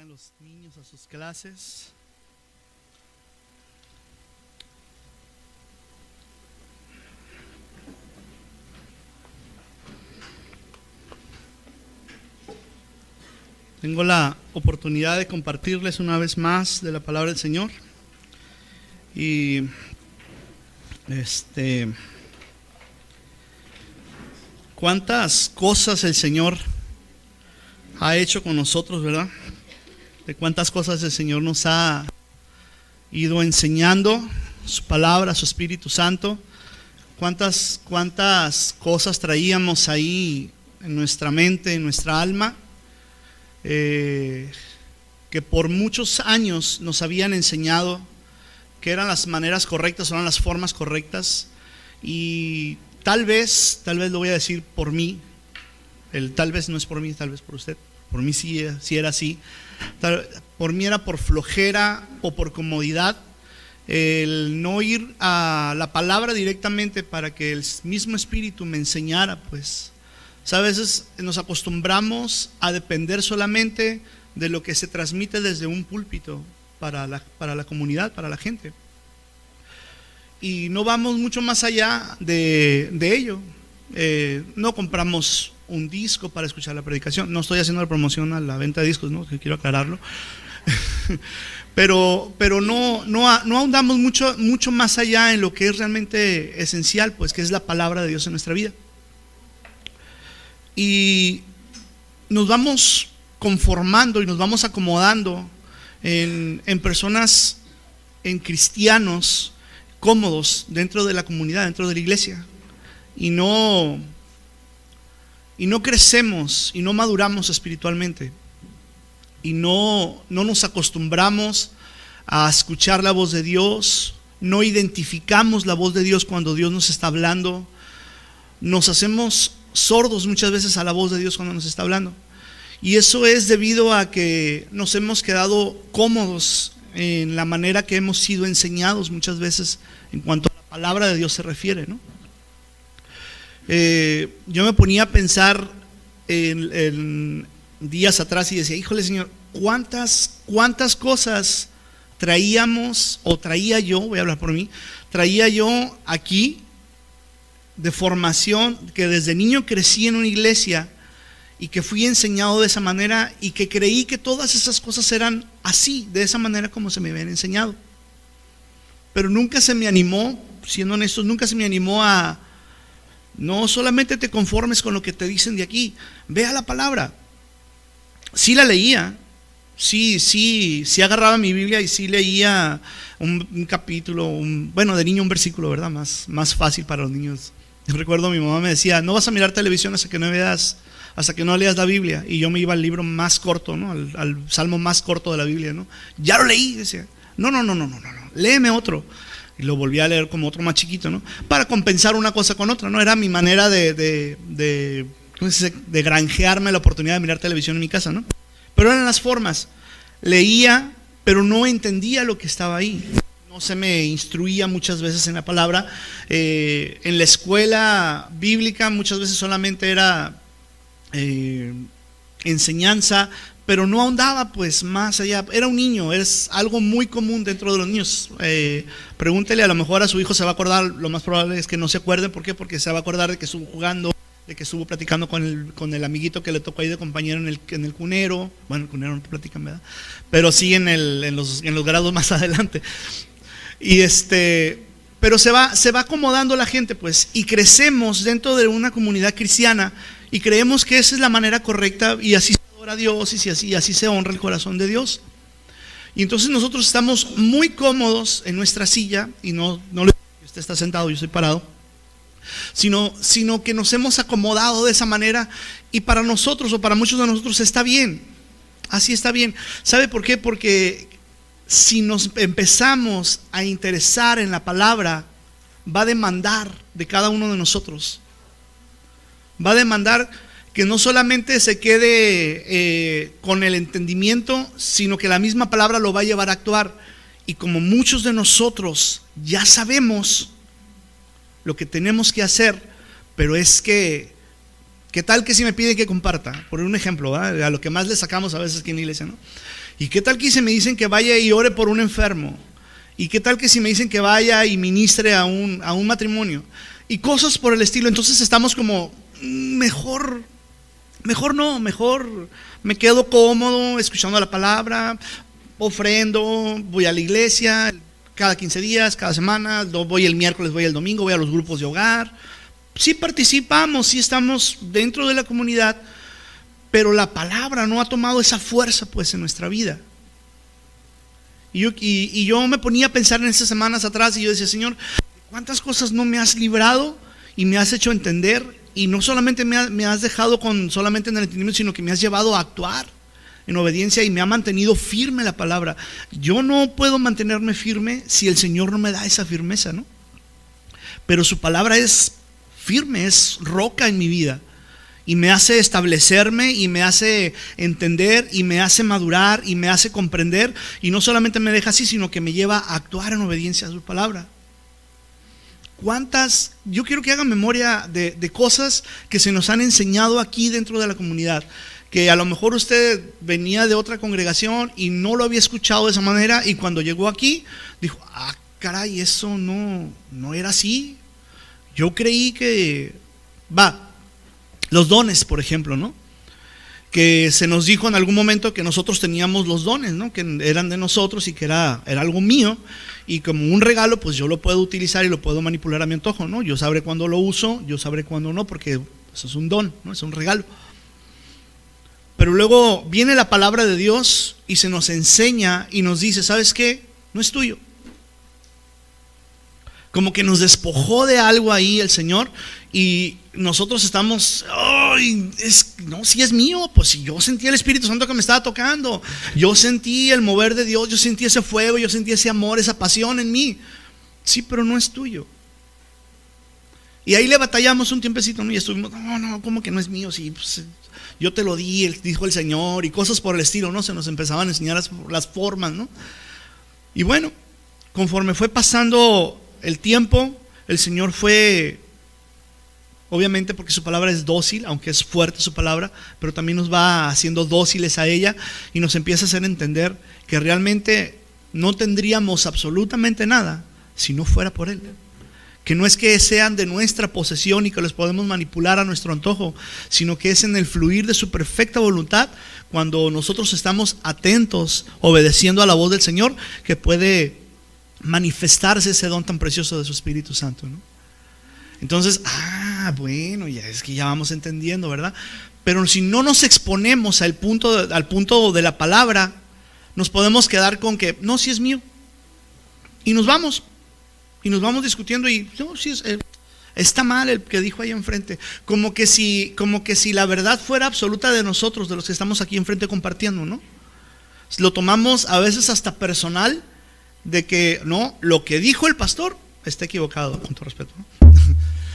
vayan los niños a sus clases. Tengo la oportunidad de compartirles una vez más de la palabra del Señor. Y cuántas cosas el Señor ha hecho con nosotros, ¿verdad? De cuántas cosas el Señor nos ha ido enseñando, su palabra, su Espíritu Santo. Cuántas cosas traíamos ahí en nuestra mente, en nuestra alma, que por muchos años nos habían enseñado que eran las maneras correctas, eran las formas correctas. Y tal vez lo voy a decir por mí, tal vez no es por mí, tal vez por usted. Por mí sí era así. Por mí era por flojera o por comodidad el no ir a la palabra directamente para que el mismo Espíritu me enseñara, pues. O sea, a veces nos acostumbramos a depender solamente de lo que se transmite desde un púlpito para la comunidad, para la gente. Y no vamos mucho más allá de ello. No compramos un disco para escuchar la predicación. No estoy haciendo la promoción a la venta de discos, ¿no? Que quiero aclararlo. pero no ahondamos mucho más allá en lo que es realmente esencial, pues, que es la palabra de Dios en nuestra vida. Y nos vamos conformando y nos vamos acomodando en personas, en cristianos cómodos dentro de la comunidad, dentro de la iglesia. Y no crecemos y no maduramos espiritualmente. Y no nos acostumbramos a escuchar la voz de Dios. No identificamos la voz de Dios cuando Dios nos está hablando. Nos hacemos sordos muchas veces a la voz de Dios cuando nos está hablando. Y eso es debido a que nos hemos quedado cómodos en la manera que hemos sido enseñados muchas veces en cuanto a la palabra de Dios se refiere, ¿no? Yo me ponía a pensar en días atrás y decía, híjole Señor, ¿cuántas cosas traíamos, o traía yo, voy a hablar por mí, traía yo aquí de formación, que desde niño crecí en una iglesia y que fui enseñado de esa manera y que creí que todas esas cosas eran así, de esa manera como se me habían enseñado. Pero nunca se me animó, siendo honestos, nunca se me animó a, no solamente te conformes con lo que te dicen de aquí, ve a la palabra. Sí la leía, sí agarraba mi Biblia y sí leía un capítulo, bueno, de niño un versículo, ¿verdad? Más fácil para los niños. Yo recuerdo mi mamá me decía, no vas a mirar televisión hasta que no leas la Biblia. Y yo me iba al libro más corto, ¿no? Al salmo más corto de la Biblia, ¿no? Ya lo leí, decía. No, léeme otro. Y lo volví a leer como otro más chiquito, ¿no? Para compensar una cosa con otra, ¿no? Era mi manera de granjearme la oportunidad de mirar televisión en mi casa, ¿no? Pero eran las formas. Leía, pero no entendía lo que estaba ahí. No se me instruía muchas veces en la palabra. En la escuela bíblica muchas veces solamente era enseñanza, pero no ahondaba pues más allá. Era un niño, es algo muy común dentro de los niños. Pregúntele, a lo mejor a su hijo se va a acordar, lo más probable es que no se acuerde. ¿Por qué? Porque se va a acordar de que estuvo jugando, de que estuvo platicando con el amiguito que le tocó ahí de compañero en el cunero. Bueno, el cunero no te platican, ¿verdad? Pero sí en los grados más adelante. Y pero se va acomodando la gente, pues, y crecemos dentro de una comunidad cristiana y creemos que esa es la manera correcta y así se adora a Dios y así se honra el corazón de Dios. Y entonces nosotros estamos muy cómodos en nuestra silla, y no usted está sentado, yo estoy parado, sino que nos hemos acomodado de esa manera, y para nosotros o para muchos de nosotros está bien, así está bien. ¿Sabe por qué? Porque si nos empezamos a interesar en la palabra, va a demandar de cada uno de nosotros. Va a demandar que no solamente se quede con el entendimiento, sino que la misma palabra lo va a llevar a actuar. Y como muchos de nosotros ya sabemos lo que tenemos que hacer, pero es que, ¿qué tal que si me piden que comparta? Por un ejemplo, ¿verdad? A lo que más le sacamos a veces aquí en la iglesia, ¿no? ¿Y qué tal que si me dicen que vaya y ore por un enfermo? ¿Y qué tal que si me dicen que vaya y ministre a un matrimonio? Y cosas por el estilo. Entonces estamos como, mejor no, mejor me quedo cómodo escuchando la palabra, ofrendo, voy a la iglesia cada 15 días, cada semana, voy el miércoles, voy el domingo, voy a los grupos de hogar. Sí participamos, sí estamos dentro de la comunidad, pero la palabra no ha tomado esa fuerza pues en nuestra vida. Y yo me ponía a pensar en esas semanas atrás y yo decía, Señor, ¿cuántas cosas no me has librado y me has hecho entender? Y no solamente me has dejado con solamente en el entendimiento, sino que me has llevado a actuar en obediencia y me ha mantenido firme la palabra. Yo no puedo mantenerme firme si el Señor no me da esa firmeza, ¿no? Pero su palabra es firme, es roca en mi vida. Y me hace establecerme y me hace entender y me hace madurar y me hace comprender. Y no solamente me deja así, sino que me lleva a actuar en obediencia a su palabra. Yo quiero que hagan memoria de cosas que se nos han enseñado aquí dentro de la comunidad. Que a lo mejor usted venía de otra congregación y no lo había escuchado de esa manera. Y cuando llegó aquí, dijo, caray, eso no era así. Yo creí que... Los dones, por ejemplo, ¿no? Que se nos dijo en algún momento que nosotros teníamos los dones, ¿no? Que eran de nosotros y que era algo mío. Y como un regalo, pues yo lo puedo utilizar y lo puedo manipular a mi antojo, ¿no? Yo sabré cuándo lo uso, yo sabré cuándo no, porque eso es un don, ¿no? Es un regalo. Pero luego viene la palabra de Dios y se nos enseña y nos dice, ¿sabes qué? No es tuyo. Como que nos despojó de algo ahí el Señor y nosotros estamos, si es mío, pues si yo sentí el Espíritu Santo que me estaba tocando, yo sentí el mover de Dios, yo sentí ese fuego, yo sentí ese amor, esa pasión en mí. Sí, pero no es tuyo. Y ahí le batallamos un tiempecito, ¿no? Y estuvimos, ¿cómo que no es mío? Sí, pues, yo te lo di, dijo el Señor, y cosas por el estilo, ¿no? Se nos empezaban a enseñar las formas, ¿no? Y bueno, conforme fue pasando el tiempo, el Señor fue, obviamente porque su palabra es dócil, aunque es fuerte su palabra, pero también nos va haciendo dóciles a ella y nos empieza a hacer entender que realmente no tendríamos absolutamente nada si no fuera por Él. Que no es que sean de nuestra posesión y que los podemos manipular a nuestro antojo, sino que es en el fluir de su perfecta voluntad, cuando nosotros estamos atentos, obedeciendo a la voz del Señor, que puede manifestarse ese don tan precioso de su Espíritu Santo, ¿no? Entonces, bueno, ya es que ya vamos entendiendo, ¿verdad? Pero si no nos exponemos al punto de la palabra, nos podemos quedar con que, no, sí es mío. Y nos vamos discutiendo y, no, sí está mal el que dijo ahí enfrente. Como que si la verdad fuera absoluta de nosotros, de los que estamos aquí enfrente compartiendo, ¿no? Lo tomamos a veces hasta personal, de que no, lo que dijo el pastor está equivocado, con todo respeto, ¿no?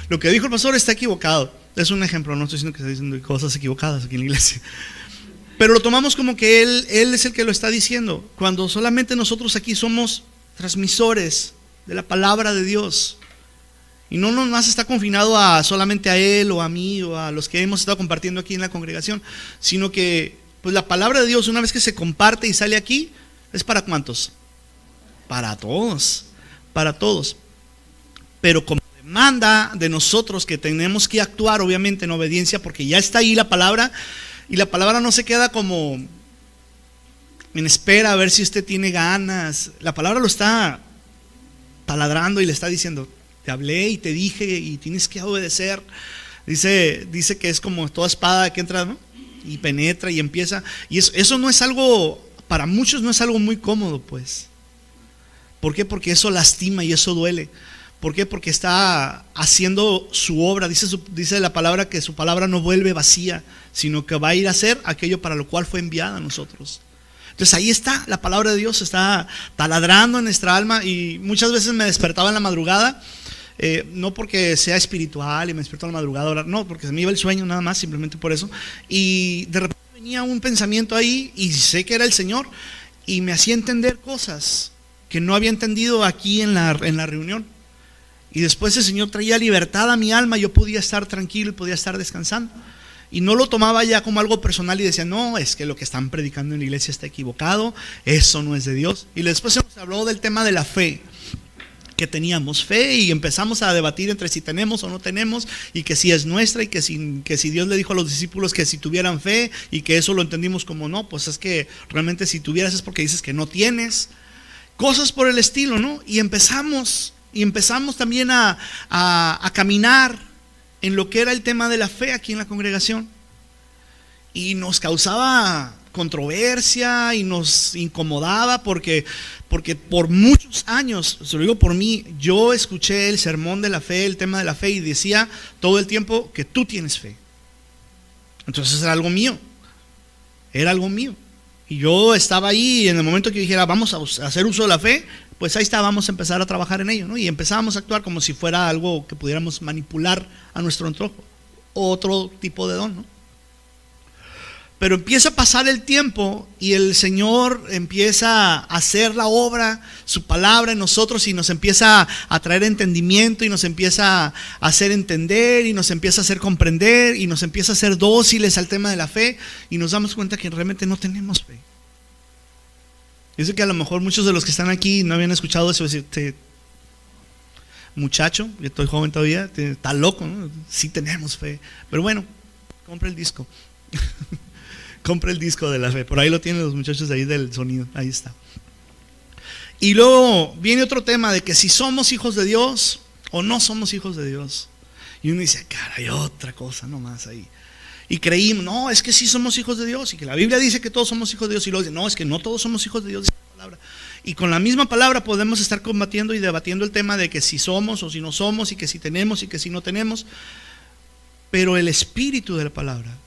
Lo que dijo el pastor está equivocado. Es un ejemplo, no estoy diciendo que está diciendo cosas equivocadas aquí en la iglesia, pero lo tomamos como que él es el que lo está diciendo, cuando solamente nosotros aquí somos transmisores de la palabra de Dios. Y no nomás está confinado solamente a él o a mí o a los que hemos estado compartiendo aquí en la congregación, sino que pues la palabra de Dios, una vez que se comparte y sale aquí, ¿es para cuántos? Para todos, para todos. Pero como demanda de nosotros que tenemos que actuar obviamente en obediencia, porque ya está ahí la palabra, y la palabra no se queda como en espera a ver si usted tiene ganas. La palabra lo está taladrando y le está diciendo, te hablé y te dije y tienes que obedecer. Dice que es como toda espada que entra, ¿no? Y penetra y empieza. Y eso no es algo, para muchos no es algo muy cómodo, pues. ¿Por qué? Porque eso lastima y eso duele. ¿Por qué? Porque está haciendo su obra. Dice la palabra que su palabra no vuelve vacía, sino que va a ir a hacer aquello para lo cual fue enviada a nosotros. Entonces ahí está, la palabra de Dios está taladrando en nuestra alma. Y muchas veces me despertaba en la madrugada, no porque sea espiritual y me despertó en la madrugada a orar, no, porque se me iba el sueño nada más, simplemente por eso. Y de repente venía un pensamiento ahí y sé que era el Señor y me hacía entender cosas que no había entendido aquí en la reunión. Y después el Señor traía libertad a mi alma, yo podía estar tranquilo y podía estar descansando. Y no lo tomaba ya como algo personal y decía, no, es que lo que están predicando en la iglesia está equivocado, eso no es de Dios. Y después se nos habló del tema de la fe, que teníamos fe y empezamos a debatir entre si tenemos o no tenemos, y que si es nuestra, y que si Dios le dijo a los discípulos que si tuvieran fe, y que eso lo entendimos como no, pues es que realmente si tuvieras es porque dices que no tienes, cosas por el estilo, ¿no? Y empezamos también a caminar en lo que era el tema de la fe aquí en la congregación, y nos causaba controversia y nos incomodaba porque por muchos años, se lo digo por mí, yo escuché el sermón de la fe, el tema de la fe, y decía todo el tiempo que tú tienes fe. Entonces era algo mío, y yo estaba ahí, y en el momento que dijera vamos a hacer uso de la fe, pues ahí está, vamos a empezar a trabajar en ello, ¿no? Y empezábamos a actuar como si fuera algo que pudiéramos manipular a nuestro antojo, otro tipo de don, ¿no? Pero empieza a pasar el tiempo y el Señor empieza a hacer la obra, su palabra en nosotros, y nos empieza a traer entendimiento, y nos empieza a hacer entender, y nos empieza a hacer comprender, y nos empieza a hacer dóciles al tema de la fe, y nos damos cuenta que realmente no tenemos fe. Yo sé que a lo mejor muchos de los que están aquí no habían escuchado eso, este muchacho, yo estoy joven todavía, está loco, ¿no? Sí tenemos fe, pero bueno, compra el disco. Compra el disco de la fe, por ahí lo tienen los muchachos de ahí del sonido, ahí está. Y luego viene otro tema de que si somos hijos de Dios o no somos hijos de Dios. Y uno dice, caray, otra cosa nomás ahí. Y creímos, no, es que sí somos hijos de Dios, y que la Biblia dice que todos somos hijos de Dios, y luego dice, no, es que no todos somos hijos de Dios, dice la palabra. Y con la misma palabra podemos estar combatiendo y debatiendo el tema de que si somos o si no somos, y que si tenemos y que si no tenemos. Pero el espíritu de la palabra,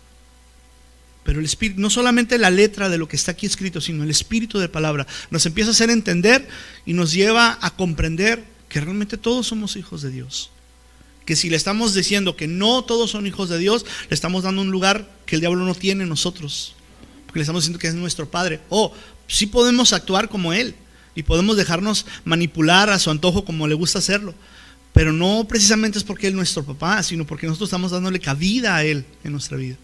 no solamente la letra de lo que está aquí escrito, sino el espíritu de la palabra nos empieza a hacer entender y nos lleva a comprender que realmente todos somos hijos de Dios. Que si le estamos diciendo que no todos son hijos de Dios, le estamos dando un lugar que el diablo no tiene en nosotros, porque le estamos diciendo que es nuestro Padre. Sí podemos actuar como Él, y podemos dejarnos manipular a su antojo como le gusta hacerlo, pero no precisamente es porque Él es nuestro papá, sino porque nosotros estamos dándole cabida a Él en nuestra vida.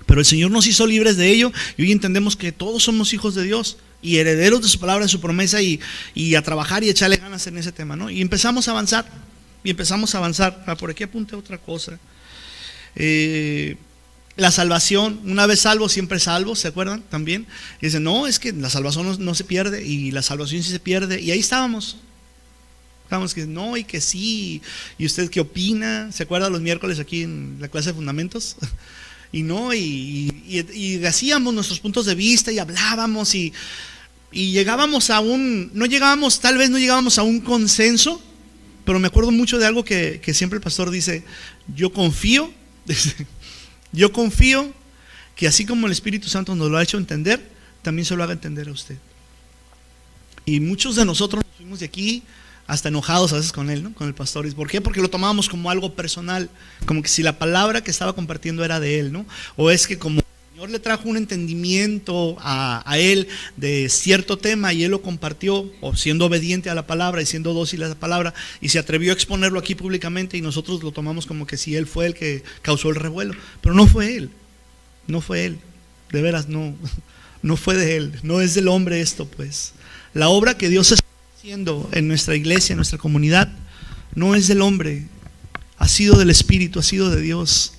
Pero el Señor nos hizo libres de ello, y hoy entendemos que todos somos hijos de Dios y herederos de su palabra, de su promesa, y a trabajar y echarle ganas en ese tema, ¿no? Y empezamos a avanzar. Por aquí apunté otra cosa. La salvación, una vez salvo, siempre salvo, ¿se acuerdan? También. Y dicen, no, es que la salvación no se pierde, y la salvación sí se pierde. Y ahí estábamos que no y que sí. ¿Y usted qué opina? ¿Se acuerdan los miércoles aquí en la clase de fundamentos? Y no, y hacíamos nuestros puntos de vista y hablábamos y llegábamos tal vez no llegábamos a un consenso, pero me acuerdo mucho de algo que siempre el pastor dice, yo confío que así como el Espíritu Santo nos lo ha hecho entender, también se lo haga entender a usted. Y muchos de nosotros nos fuimos de aquí hasta enojados a veces con él, ¿no? Con el pastor. ¿Por qué? Porque lo tomábamos como algo personal, como que si la palabra que estaba compartiendo era de él, ¿no? O es que como el Señor le trajo un entendimiento a él de cierto tema y él lo compartió, o siendo obediente a la palabra y siendo dócil a la palabra, y se atrevió a exponerlo aquí públicamente, y nosotros lo tomamos como que si él fue el que causó el revuelo. Pero no fue él, de veras no fue de él, no es del hombre esto, pues. La obra que Dios está haciendo en nuestra iglesia, en nuestra comunidad, no es del hombre, ha sido del Espíritu, ha sido de Dios.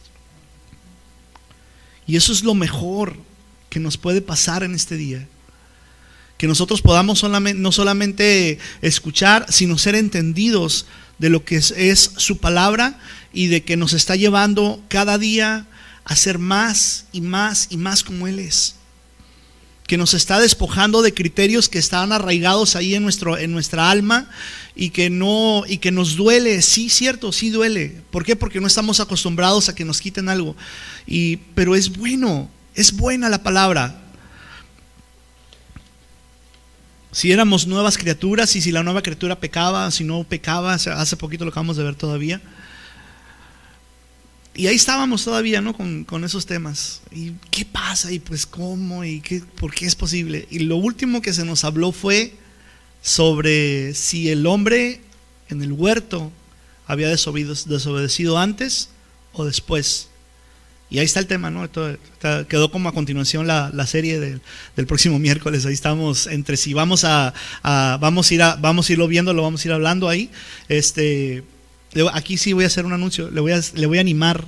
Y eso es lo mejor que nos puede pasar en este día, que nosotros podamos no solamente escuchar, sino ser entendidos de lo que es su palabra, y de que nos está llevando cada día a ser más y más y más como Él es, que nos está despojando de criterios que están arraigados ahí en nuestra alma, y que nos duele. Sí, cierto, sí duele. ¿Por qué? Porque no estamos acostumbrados a que nos quiten algo. Pero es buena la palabra. Si éramos nuevas criaturas, y si la nueva criatura pecaba, si no pecaba, hace poquito lo acabamos de ver todavía. Y ahí estábamos todavía, ¿no? Con esos temas. ¿Y qué pasa? ¿Y pues cómo? ¿Y por qué es posible? Y lo último que se nos habló fue sobre si el hombre en el huerto había desobedecido antes o después Y ahí está el tema, ¿no? Quedó como a continuación la serie del próximo miércoles. Ahí estamos entre si vamos a irlo viendo, lo vamos a ir hablando ahí. Aquí sí voy a hacer un anuncio, le voy a animar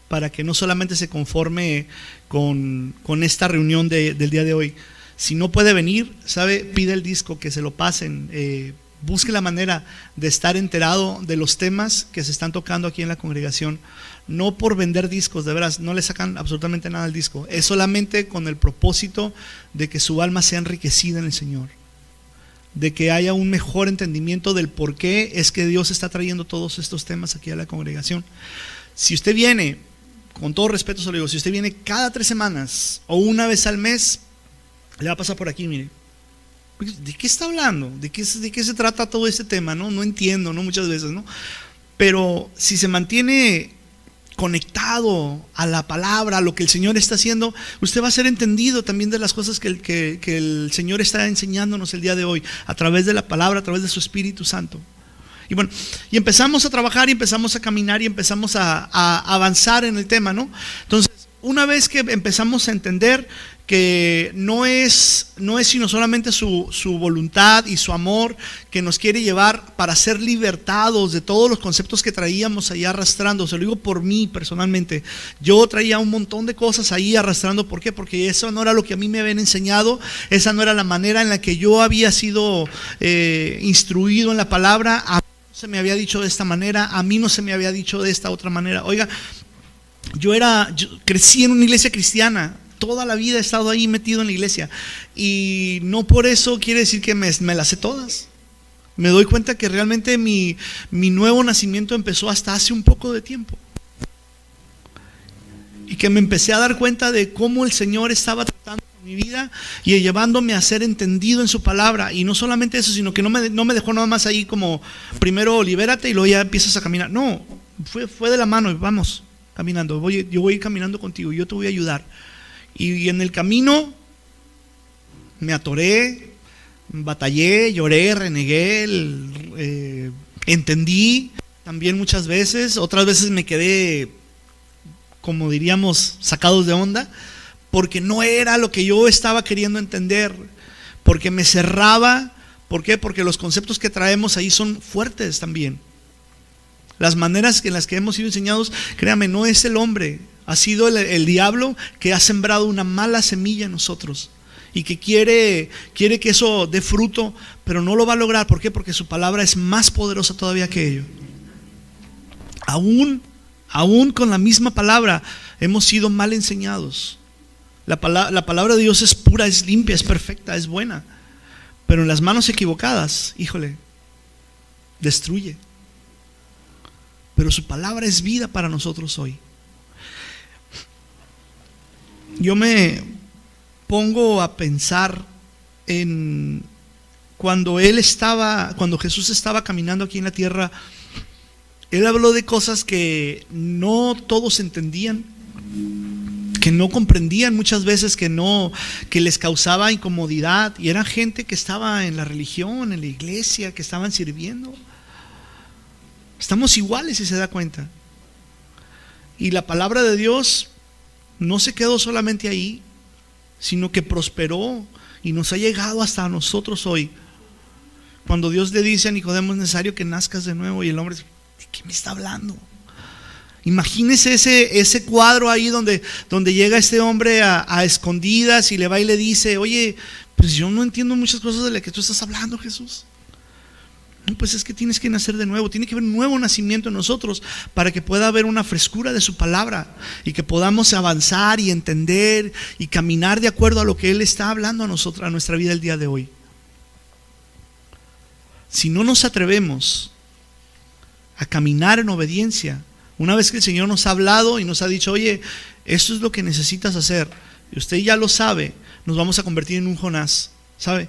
para que no solamente se conforme con esta reunión del día de hoy. Si no puede venir, ¿sabe? Pide el disco, que se lo pasen. Busque la manera de estar enterado de los temas que se están tocando aquí en la congregación. No por vender discos, de veras, no le sacan absolutamente nada al disco. Es solamente con el propósito de que su alma sea enriquecida en el Señor, de que haya un mejor entendimiento del por qué es que Dios está trayendo todos estos temas aquí a la congregación. Si usted viene, con todo respeto se lo digo, si usted viene cada 3 semanas o una vez al mes, le va a pasar por aquí, mire. ¿De qué está hablando? ¿De qué se trata todo este tema? No entiendo, ¿no? Muchas veces, ¿no? Pero si se mantiene conectado a la palabra, a lo que el Señor está haciendo, usted va a ser entendido también de las cosas que el Señor está enseñándonos el día de hoy, a través de la palabra, a través de su Espíritu Santo. Y bueno, y empezamos a trabajar y empezamos a caminar y empezamos a avanzar en el tema, ¿no? Entonces, una vez que empezamos a entender que no es sino solamente su voluntad y su amor que nos quiere llevar para ser libertados de todos los conceptos que traíamos ahí arrastrando. Se lo digo por mí personalmente. Yo traía un montón de cosas ahí arrastrando. ¿Por qué? Porque eso no era lo que a mí me habían enseñado. Esa no era la manera en la que yo había sido instruido en la palabra. A mí no se me había dicho de esta manera, a mí no se me había dicho de esta otra manera. Oiga, yo crecí en una iglesia cristiana. Toda la vida he estado ahí metido en la iglesia y no por eso quiere decir que me las sé todas. Me doy cuenta que realmente mi nuevo nacimiento empezó hasta hace un poco de tiempo y que me empecé a dar cuenta de cómo el Señor estaba tratando con mi vida y llevándome a ser entendido en su palabra. Y no solamente eso, sino que no me dejó nada más ahí como primero libérate y luego ya empiezas a caminar. No, fue de la mano y vamos caminando. Yo voy a ir caminando contigo, yo te voy a ayudar. Y en el camino me atoré, batallé, lloré, renegué, entendí también muchas veces. Otras veces me quedé, como diríamos, sacados de onda, porque no era lo que yo estaba queriendo entender, porque me cerraba. ¿Por qué? Porque los conceptos que traemos ahí son fuertes también. Las maneras en las que hemos sido enseñados, créame, no es el hombre. Ha sido el diablo que ha sembrado una mala semilla en nosotros y que quiere que eso dé fruto, pero no lo va a lograr. ¿Por qué? Porque su palabra es más poderosa todavía que ello. Aún con la misma palabra hemos sido mal enseñados. La palabra de Dios es pura, es limpia, es perfecta, es buena, pero en las manos equivocadas, híjole, destruye. Pero su palabra es vida para nosotros hoy. Yo me pongo a pensar en cuando Jesús estaba caminando aquí en la tierra. Él habló de cosas que no todos entendían, que no comprendían muchas veces, que les causaba incomodidad, y era gente que estaba en la religión, en la iglesia, que estaban sirviendo. Estamos iguales, si se da cuenta. Y la palabra de Dios no se quedó solamente ahí, sino que prosperó y nos ha llegado hasta nosotros hoy. Cuando Dios le dice a Nicodemo, es necesario que nazcas de nuevo, y el hombre, ¿de qué me está hablando? Imagínese ese cuadro ahí donde llega este hombre a escondidas y le va y le dice, oye, pues yo no entiendo muchas cosas de las que tú estás hablando, Jesús. No, pues es que tienes que nacer de nuevo, tiene que haber un nuevo nacimiento en nosotros para que pueda haber una frescura de su palabra y que podamos avanzar y entender y caminar de acuerdo a lo que Él está hablando a nosotros, a nuestra vida el día de hoy. Si no nos atrevemos a caminar en obediencia, una vez que el Señor nos ha hablado y nos ha dicho, oye, esto es lo que necesitas hacer, y usted ya lo sabe, nos vamos a convertir en un Jonás, ¿sabe?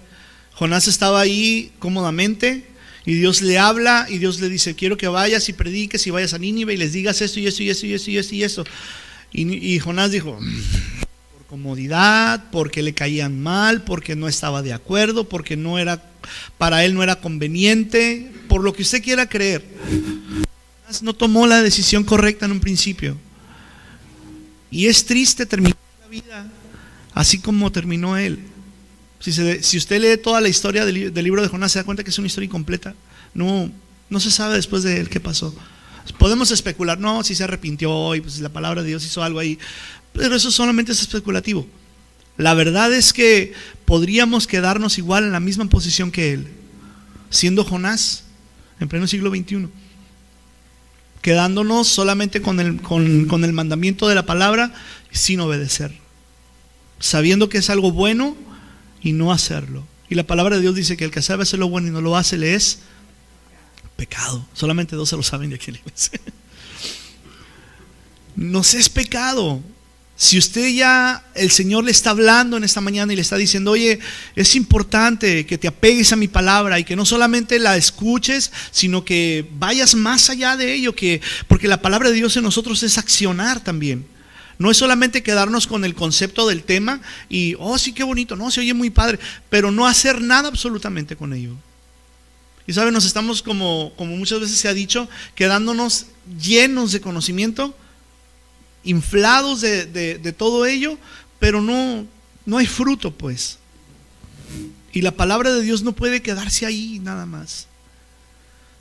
Jonás estaba ahí cómodamente, y Dios le habla y Dios le dice, quiero que vayas y prediques y vayas a Nínive y les digas esto y esto y esto y esto y esto y esto. Y Jonás dijo, por comodidad, porque le caían mal, porque no estaba de acuerdo, porque para él no era conveniente, por lo que usted quiera creer. Jonás no tomó la decisión correcta en un principio. Y es triste terminar la vida así como terminó él. Si usted lee toda la historia del libro de Jonás, se da cuenta que es una historia incompleta. No se sabe después de él qué pasó. Podemos especular, no, si se arrepintió y pues la palabra de Dios hizo algo ahí, pero eso solamente es especulativo. La verdad es que podríamos quedarnos igual en la misma posición que él, siendo Jonás en pleno siglo XXI, quedándonos solamente con el mandamiento de la palabra sin obedecer, sabiendo que es algo bueno y no hacerlo. Y la palabra de Dios dice que el que sabe hacer lo bueno y no lo hace le es pecado. Solamente 2 se lo saben de aquí en la iglesia. Nos es pecado. Si usted ya, el Señor le está hablando en esta mañana y le está diciendo, oye, es importante que te apegues a mi palabra y que no solamente la escuches, sino que vayas más allá de ello, porque la palabra de Dios en nosotros es accionar también. No es solamente quedarnos con el concepto del tema y, oh sí, qué bonito, no, se oye muy padre, pero no hacer nada absolutamente con ello. Y saben, nos estamos como muchas veces se ha dicho, quedándonos llenos de conocimiento, inflados de todo ello, pero no hay fruto, pues. Y la palabra de Dios no puede quedarse ahí nada más.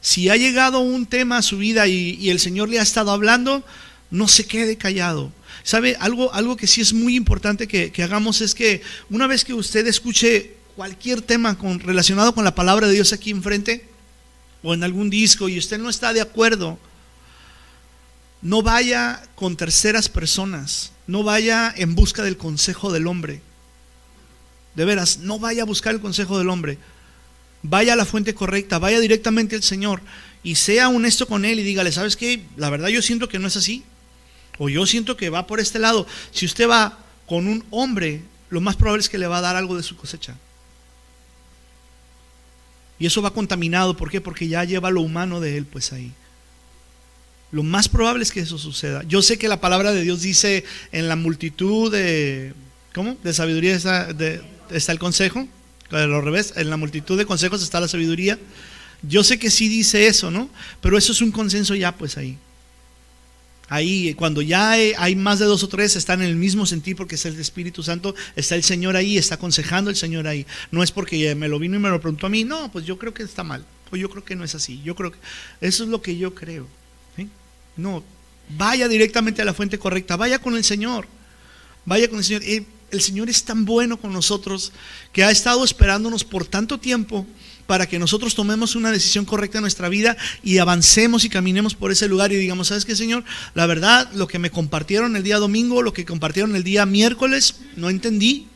Si ha llegado un tema a su vida y el Señor le ha estado hablando, no se quede callado. ¿Sabe? Algo que sí es muy importante que hagamos es que una vez que usted escuche cualquier tema relacionado con la palabra de Dios aquí enfrente o en algún disco y usted no está de acuerdo, no vaya con terceras personas, no vaya en busca del consejo del hombre. De veras, no vaya a buscar el consejo del hombre. Vaya a la fuente correcta, vaya directamente al Señor y sea honesto con Él y dígale, ¿sabes qué? La verdad yo siento que no es así, o yo siento que va por este lado. Si usted va con un hombre, lo más probable es que le va a dar algo de su cosecha. Y eso va contaminado, ¿por qué? Porque ya lleva lo humano de él pues ahí. Lo más probable es que eso suceda. Yo sé que la palabra de Dios dice en la multitud de sabiduría está el consejo, al revés, en la multitud de consejos está la sabiduría. Yo sé que sí dice eso, ¿no? Pero eso es un consenso ya pues ahí. Ahí, cuando ya hay más de 2 o 3, están en el mismo sentir porque es el Espíritu Santo, está el Señor ahí, está aconsejando el Señor ahí. No es porque me lo vino y me lo preguntó a mí, no, pues yo creo que está mal, o yo creo que no es así, yo creo que eso es lo que yo creo. ¿Sí? No, vaya directamente a la fuente correcta, vaya con el Señor, vaya con el Señor. El Señor es tan bueno con nosotros que ha estado esperándonos por tanto tiempo para que nosotros tomemos una decisión correcta en nuestra vida y avancemos y caminemos por ese lugar y digamos, ¿sabes qué, Señor? La verdad, lo que me compartieron el día domingo, lo que compartieron el día miércoles, no entendí.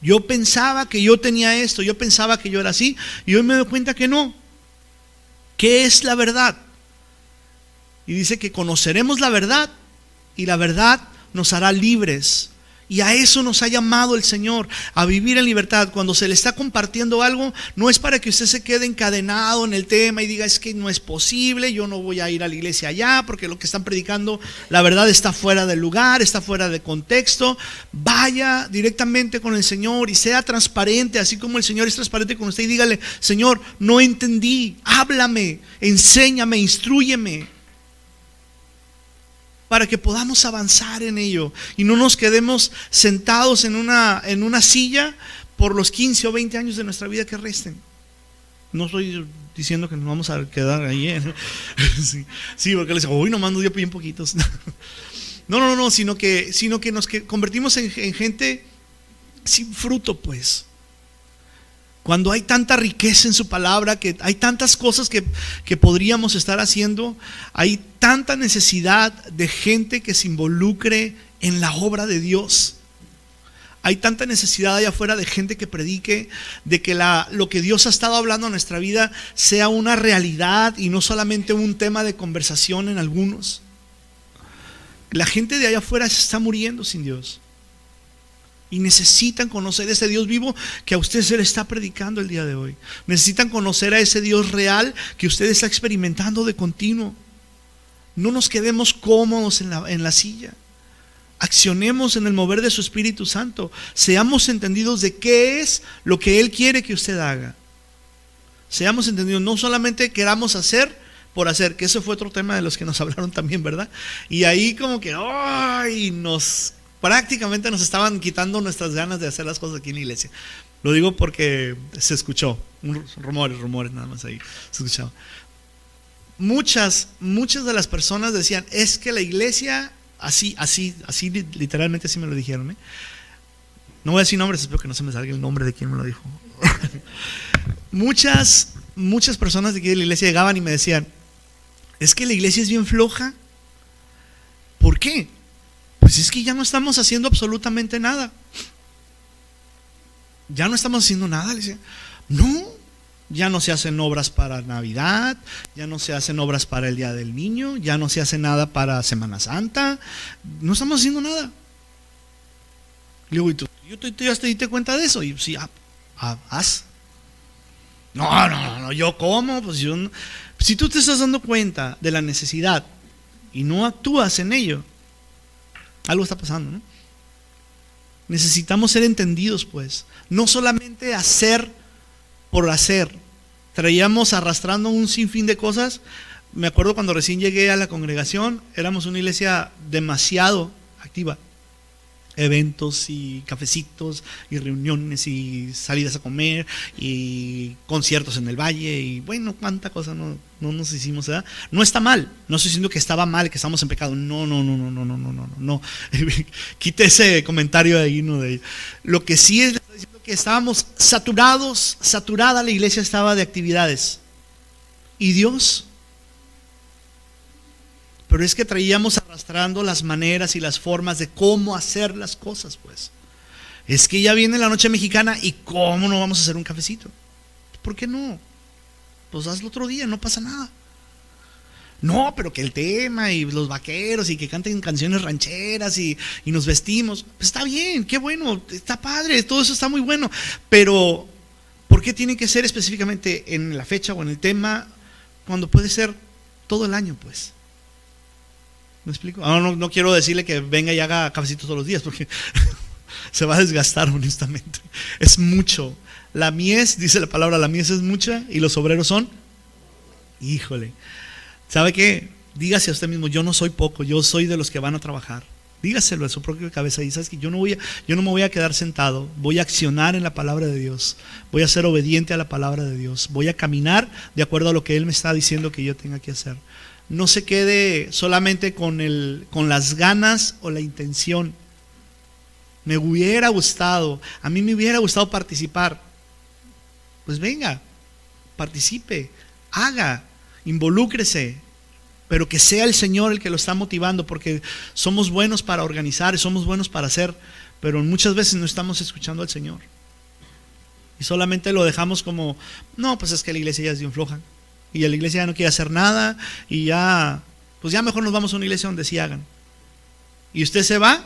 Yo pensaba que yo tenía esto, yo pensaba que yo era así y hoy me doy cuenta que no. ¿Qué es la verdad? Y dice que conoceremos la verdad y la verdad nos hará libres. Y a eso nos ha llamado el Señor, a vivir en libertad. Cuando se le está compartiendo algo, no es para que usted se quede encadenado en el tema y diga, es que no es posible, yo no voy a ir a la iglesia allá, porque lo que están predicando, la verdad está fuera del lugar, está fuera de contexto. Vaya directamente con el Señor y sea transparente, así como el Señor es transparente con usted, y dígale, Señor, no entendí, háblame, enséñame, instrúyeme, para que podamos avanzar en ello y no nos quedemos sentados en una silla por los 15 o 20 años de nuestra vida que resten. No estoy diciendo que nos vamos a quedar ahí, sí, porque les digo, hoy nomás nos dio bien poquitos. No, sino que nos convertimos en gente sin fruto, pues. Cuando hay tanta riqueza en su palabra, que hay tantas cosas que podríamos estar haciendo, hay tanta necesidad de gente que se involucre en la obra de Dios. Hay tanta necesidad allá afuera de gente que predique, de que lo que Dios ha estado hablando en nuestra vida sea una realidad y no solamente un tema de conversación en algunos. La gente de allá afuera se está muriendo sin Dios. Y necesitan conocer ese Dios vivo que a usted se le está predicando el día de hoy. Necesitan conocer a ese Dios real que usted está experimentando de continuo. No nos quedemos cómodos en la silla. Accionemos en el mover de su Espíritu Santo. Seamos entendidos de qué es lo que Él quiere que usted haga. Seamos entendidos, no solamente queramos hacer, por hacer, que ese fue otro tema de los que nos hablaron también, ¿verdad? Y ahí como que, ¡ay! Prácticamente nos estaban quitando nuestras ganas de hacer las cosas aquí en la iglesia. Lo digo porque se escuchó, rumores nada más ahí, se escuchaba. Muchas de las personas decían, es que la iglesia, así, literalmente así me lo dijeron, ¿eh? No voy a decir nombres, espero que no se me salga el nombre de quien me lo dijo. Muchas personas de aquí de la iglesia llegaban y me decían, es que la iglesia es bien floja. ¿Por qué? Pues es que ya no estamos haciendo absolutamente nada. Ya no estamos haciendo nada, le decía. No, ya no se hacen obras para Navidad, ya no se hacen obras para el Día del Niño, ya no se hace nada para Semana Santa, no estamos haciendo nada. Le digo, ¿y tú ya te diste cuenta de eso? Y sí, haz. No, yo cómo, pues yo no. Si tú te estás dando cuenta de la necesidad y no actúas en ello, algo está pasando, ¿no? Necesitamos ser entendidos, pues. No solamente hacer por hacer. Traíamos arrastrando un sinfín de cosas. Me acuerdo cuando recién llegué a la congregación, éramos una iglesia demasiado activa. Eventos y cafecitos y reuniones y salidas a comer y conciertos en el valle y bueno, cuánta cosa no nos hicimos, ¿verdad? No está mal, no estoy diciendo que estaba mal, que estamos en pecado, no. Quite ese comentario de ahí, no de ahí. Lo que sí es que estábamos saturada la iglesia estaba de actividades. ¿Y Dios? Pero es que traíamos arrastrando las maneras y las formas de cómo hacer las cosas, pues. Es que ya viene la noche mexicana y ¿cómo no vamos a hacer un cafecito? ¿Por qué no? Pues hazlo otro día, no pasa nada. No, pero que el tema y los vaqueros y que canten canciones rancheras y nos vestimos. Pues está bien, qué bueno, está padre, todo eso está muy bueno. Pero, ¿por qué tiene que ser específicamente en la fecha o en el tema cuando puede ser todo el año, pues? ¿Me explico? No quiero decirle que venga y haga cafecitos todos los días porque se va a desgastar, honestamente. Es mucho. La mies, dice la palabra, la mies es mucha y los obreros son, híjole. ¿Sabe qué? Dígase a usted mismo, yo no soy poco, yo soy de los que van a trabajar. Dígaselo a su propia cabeza y sabes que yo no me voy a quedar sentado, voy a accionar en la palabra de Dios, voy a ser obediente a la palabra de Dios, voy a caminar de acuerdo a lo que Él me está diciendo que yo tenga que hacer. No se quede solamente con las ganas o la intención. Me hubiera gustado, a mí me hubiera gustado participar. Pues venga, participe, haga, involúcrese, pero que sea el Señor el que lo está motivando, porque somos buenos para organizar, somos buenos para hacer, pero muchas veces no estamos escuchando al Señor. Y solamente lo dejamos como, no, pues es que la iglesia ya es bien floja. Y la iglesia ya no quiere hacer nada y ya, pues ya mejor nos vamos a una iglesia donde sí hagan. Y usted se va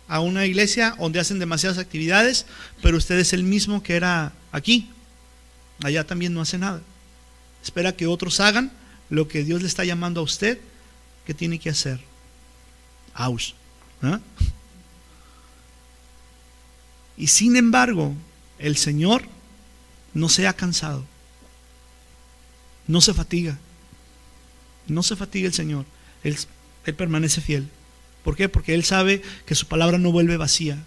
a una iglesia donde hacen demasiadas actividades, pero usted es el mismo que era aquí. Allá también no hace nada. Espera que otros hagan lo que Dios le está llamando a usted que tiene que hacer. Aus. ¿Eh? Y sin embargo, el Señor no se ha cansado. No se fatiga. No se fatiga el Señor. Él permanece fiel. ¿Por qué? Porque Él sabe que su palabra no vuelve vacía.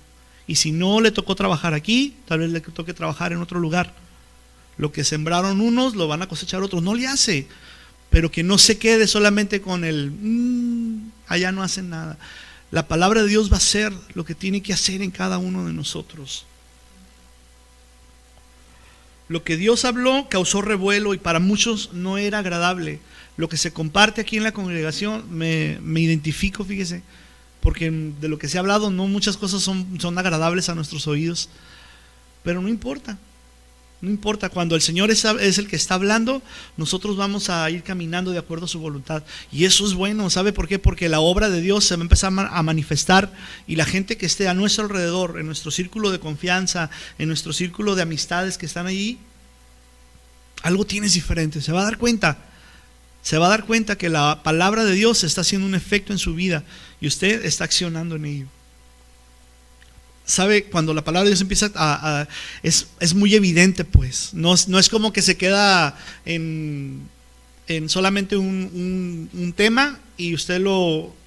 Y si no le tocó trabajar aquí, tal vez le toque trabajar en otro lugar. Lo que sembraron unos, lo van a cosechar otros. No le hace. Pero que no se quede solamente con allá no hacen nada. La palabra de Dios va a hacer lo que tiene que hacer en cada uno de nosotros. Lo que Dios habló causó revuelo y para muchos no era agradable. Lo que se comparte aquí en la congregación, me identifico, fíjese, porque de lo que se ha hablado, no muchas cosas son agradables a nuestros oídos, pero no importa. No importa, cuando el Señor es el que está hablando, nosotros vamos a ir caminando de acuerdo a su voluntad. Y eso es bueno, ¿sabe por qué? Porque la obra de Dios se va a empezar a manifestar y la gente que esté a nuestro alrededor, en nuestro círculo de confianza, en nuestro círculo de amistades que están allí, algo tienes diferente, se va a dar cuenta. Se va a dar cuenta que la palabra de Dios está haciendo un efecto en su vida y usted está accionando en ello. ¿Sabe? Cuando la palabra de Dios empieza es muy evidente, pues. No es como que se queda en solamente un tema y usted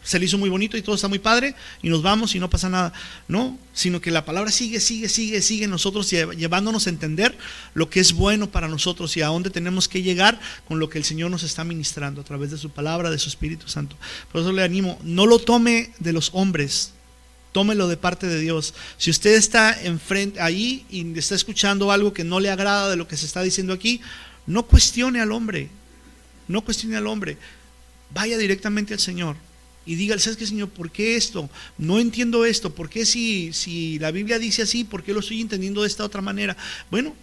se le hizo muy bonito y todo está muy padre y nos vamos y no pasa nada. No, sino que la palabra sigue en nosotros, llevándonos a entender lo que es bueno para nosotros y a dónde tenemos que llegar con lo que el Señor nos está ministrando a través de su palabra, de su Espíritu Santo. Por eso le animo, no lo tome de los hombres, tómelo de parte de Dios. Si usted está enfrente ahí y está escuchando algo que no le agrada de lo que se está diciendo aquí, no cuestione al hombre. No cuestione al hombre, vaya directamente al Señor y dígale, ¿sabes qué, Señor? ¿Por qué esto? No entiendo esto. ¿Por qué si la Biblia dice así, por qué lo estoy entendiendo de esta otra manera? Bueno,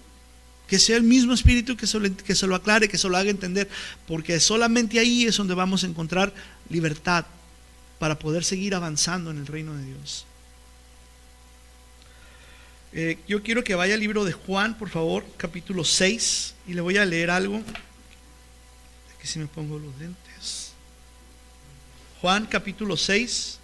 que sea el mismo Espíritu que se lo aclare, que se lo haga entender, porque solamente ahí es donde vamos a encontrar libertad para poder seguir avanzando en el reino de Dios. Yo quiero que vaya al libro de Juan, por favor, capítulo 6, y le voy a leer algo. Aquí si me pongo los lentes. Juan capítulo 6.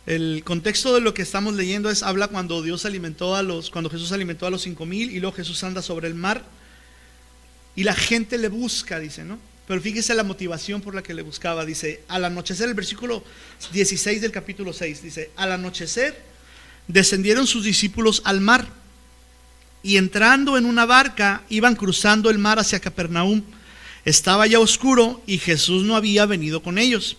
El contexto de lo que estamos leyendo habla cuando Jesús alimentó a los 5,000 y luego Jesús anda sobre el mar y la gente le busca, dice, ¿no? Pero fíjese la motivación por la que le buscaba. Dice, al anochecer, el versículo 16 del capítulo 6, dice, al anochecer descendieron sus discípulos al mar y entrando en una barca iban cruzando el mar hacia Capernaum. Estaba ya oscuro y Jesús no había venido con ellos.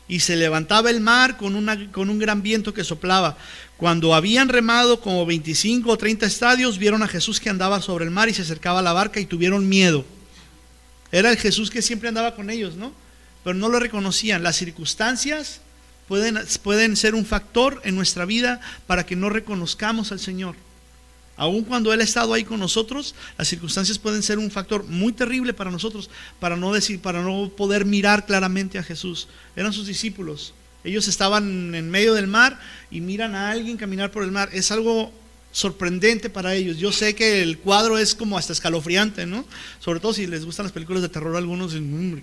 Y se levantaba el mar con un gran viento que soplaba. Cuando habían remado como 25 o 30 estadios, vieron a Jesús que andaba sobre el mar y se acercaba a la barca y tuvieron miedo. Era el Jesús que siempre andaba con ellos, ¿no? Pero no lo reconocían. Las circunstancias pueden ser un factor en nuestra vida para que no reconozcamos al Señor. Aun cuando Él ha estado ahí con nosotros, las circunstancias pueden ser un factor muy terrible para nosotros, para no poder mirar claramente a Jesús. Eran sus discípulos. Ellos estaban en medio del mar y miran a alguien caminar por el mar. Es algo sorprendente para ellos. Yo sé que el cuadro es como hasta escalofriante, ¿no? Sobre todo si les gustan las películas de terror a algunos,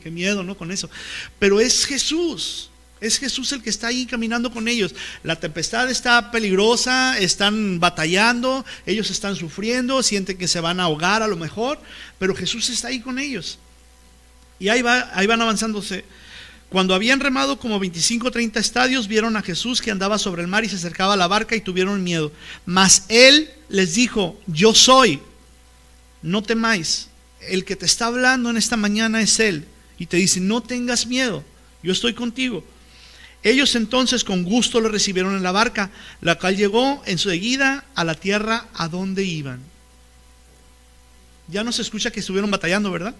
qué miedo, ¿no? Con eso. Pero es Jesús el que está ahí caminando con ellos. La tempestad está peligrosa, están batallando, ellos están sufriendo, sienten que se van a ahogar a lo mejor, pero Jesús está ahí con ellos. Y ahí van avanzándose. Cuando habían remado como 25 o 30 estadios, vieron a Jesús que andaba sobre el mar y se acercaba a la barca y tuvieron miedo. Mas Él les dijo, yo soy, no temáis. El que te está hablando en esta mañana es Él. Y te dice, no tengas miedo, yo estoy contigo. Ellos entonces con gusto lo recibieron en la barca, la cual llegó enseguida a la tierra a donde iban. Ya no se escucha que estuvieron batallando, ¿verdad?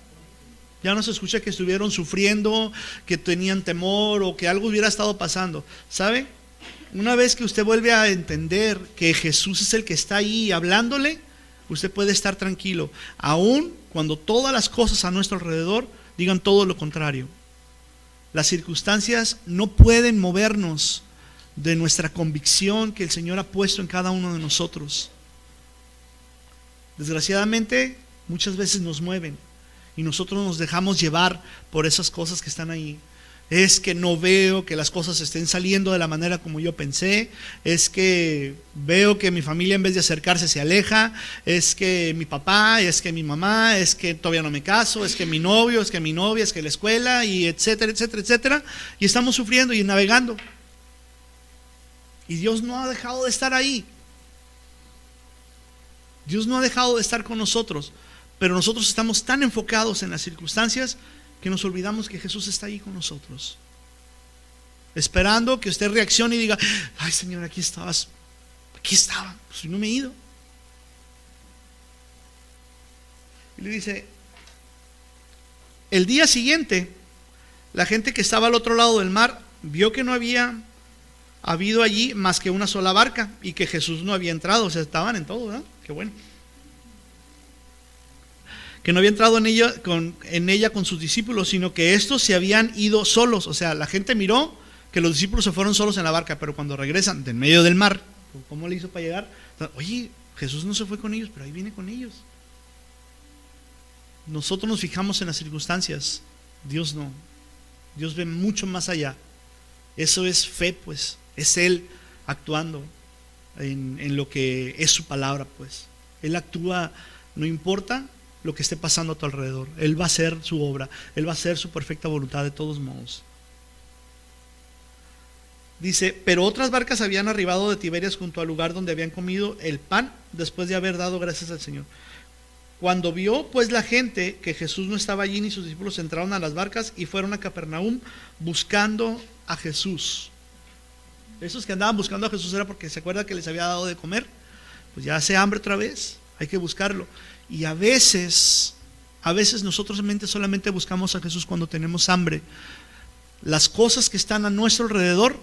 Ya no se escucha que estuvieron sufriendo, que tenían temor o que algo hubiera estado pasando. ¿Sabe? Una vez que usted vuelve a entender que Jesús es el que está ahí hablándole, usted puede estar tranquilo, aun cuando todas las cosas a nuestro alrededor digan todo lo contrario. Las circunstancias no pueden movernos de nuestra convicción que el Señor ha puesto en cada uno de nosotros. Desgraciadamente, muchas veces nos mueven y nosotros nos dejamos llevar por esas cosas que están ahí. Es que no veo que las cosas estén saliendo de la manera como yo pensé, es que veo que mi familia en vez de acercarse se aleja, es que mi papá, es que mi mamá, es que todavía no me caso, es que mi novio, es que mi novia, es que la escuela, y etcétera, etcétera, etcétera, y estamos sufriendo y navegando. Y Dios no ha dejado de estar ahí. Dios no ha dejado de estar con nosotros, pero nosotros estamos tan enfocados en las circunstancias que nos olvidamos que Jesús está ahí con nosotros, esperando que usted reaccione y diga, ay Señor, aquí estaba, pues no me he ido. Y le dice, el día siguiente, la gente que estaba al otro lado del mar vio que no había habido allí más que una sola barca y que Jesús no había entrado. O sea, estaban en todo, ¿verdad? Qué bueno. Que no había entrado en ella con sus discípulos, sino que estos se habían ido solos. O sea, la gente miró que los discípulos se fueron solos en la barca, pero cuando regresan del medio del mar, ¿cómo le hizo para llegar? Oye, Jesús no se fue con ellos, pero ahí viene con ellos. Nosotros nos fijamos en las circunstancias, Dios no. Dios ve mucho más allá. Eso es fe, pues. Es Él actuando en lo que es su palabra, pues. Él actúa, no importa lo que esté pasando a tu alrededor. Él va a hacer su obra, Él va a hacer su perfecta voluntad de todos modos. Dice, pero otras barcas habían arribado de Tiberias junto al lugar donde habían comido el pan después de haber dado gracias al Señor. Cuando vio pues la gente que Jesús no estaba allí ni sus discípulos, entraron a las barcas y fueron a Capernaum buscando a Jesús. Esos que andaban buscando a Jesús era porque se acuerda que les había dado de comer. Pues ya hace hambre otra vez, hay que buscarlo. Y a veces nosotros solamente buscamos a Jesús cuando tenemos hambre. Las cosas que están a nuestro alrededor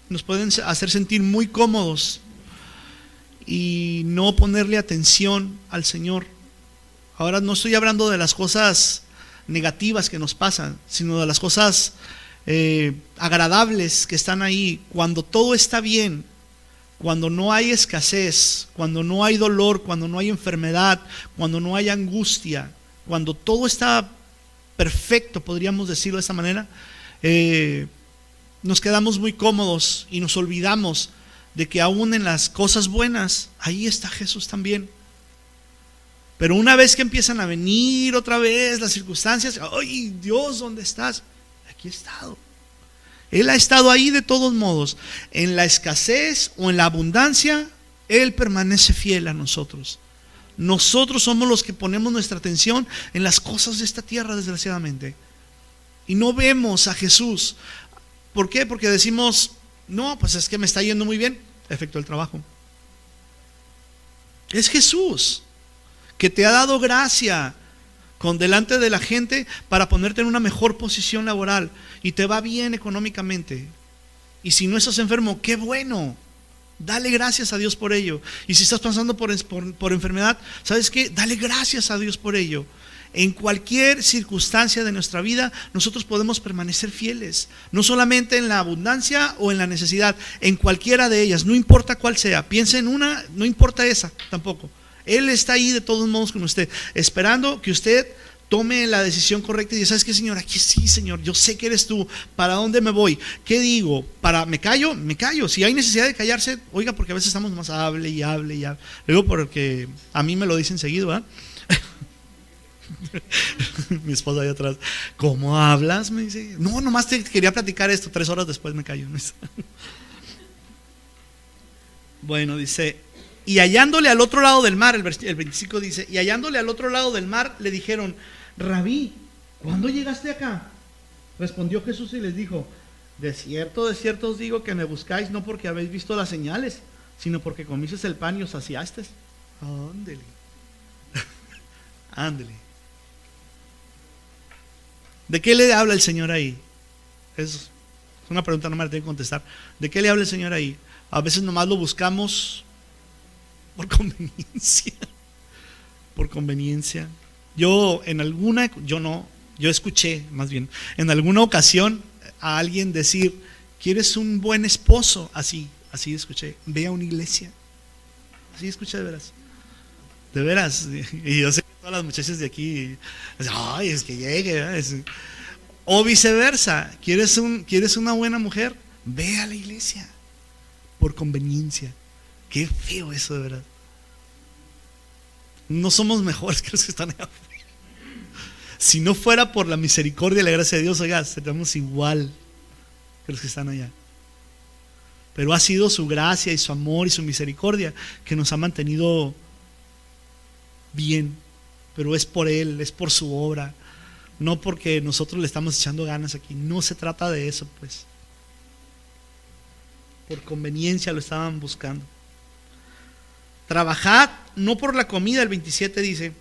nos pueden hacer sentir muy cómodos y no ponerle atención al Señor. Ahora no estoy hablando de las cosas negativas que nos pasan, sino de las cosas agradables que están ahí. Cuando todo está bien, cuando no hay escasez, cuando no hay dolor, cuando no hay enfermedad, cuando no hay angustia, cuando todo está perfecto, podríamos decirlo de esa manera, nos quedamos muy cómodos y nos olvidamos de que aún en las cosas buenas, ahí está Jesús también. Pero una vez que empiezan a venir otra vez las circunstancias, ¡ay, Dios, ¿dónde estás? Aquí he estado. Él ha estado ahí de todos modos. En la escasez o en la abundancia, Él permanece fiel a nosotros. Nosotros somos los que ponemos nuestra atención en las cosas de esta tierra, desgraciadamente. Y no vemos a Jesús. ¿Por qué? Porque decimos, no, pues es que me está yendo muy bien. Efecto del trabajo. Es Jesús que te ha dado gracia con delante de la gente para ponerte en una mejor posición laboral y te va bien económicamente. Y si no estás enfermo, qué bueno. Dale gracias a Dios por ello. Y si estás pasando por enfermedad, ¿sabes qué? Dale gracias a Dios por ello. En cualquier circunstancia de nuestra vida, nosotros podemos permanecer fieles. No solamente en la abundancia o en la necesidad, en cualquiera de ellas, no importa cuál sea. Piensa en una, no importa esa tampoco. Él está ahí de todos modos con usted, esperando que usted tome la decisión correcta y dice, ¿sabes qué, Señor? Aquí sí, Señor, yo sé que eres tú. ¿Para dónde me voy? ¿Qué digo? ¿Me callo? Me callo. Si hay necesidad de callarse, oiga, porque a veces estamos más hable y hable y hable. Luego porque a mí me lo dicen seguido, ¿verdad? Mi esposa ahí atrás, ¿cómo hablas? Me dice, no, nomás te quería platicar esto, 3 horas después me callo. Bueno, dice, y hallándole al otro lado del mar, el 25 dice, y hallándole al otro lado del mar, le dijeron, Rabí, ¿cuándo llegaste acá? Respondió Jesús y les dijo, de cierto os digo que me buscáis no porque habéis visto las señales, sino porque comisteis el pan y os saciasteis. Ándele. Ándele. ¿De qué le habla el Señor ahí? Es una pregunta, no me la tengo que contestar. ¿De qué le habla el Señor ahí? A veces nomás lo buscamos por conveniencia. Por conveniencia. Yo escuché más bien en alguna ocasión a alguien decir, ¿quieres un buen esposo? Así escuché, ve a una iglesia. Así escuché de veras. De veras. Y yo sé que todas las muchachas de aquí, ay, es que llegue. O viceversa, ¿quieres una buena mujer? Ve a la iglesia. Por conveniencia. Qué feo eso, de verdad. No somos mejores que los que están allá afuera. Si no fuera por la misericordia y la gracia de Dios, oiga, seríamos igual que los que están allá. Pero ha sido su gracia y su amor y su misericordia que nos ha mantenido bien. Pero es por Él, es por su obra. No porque nosotros le estamos echando ganas aquí. No se trata de eso, pues. Por conveniencia lo estaban buscando. Trabajad no por la comida, el 27 dice,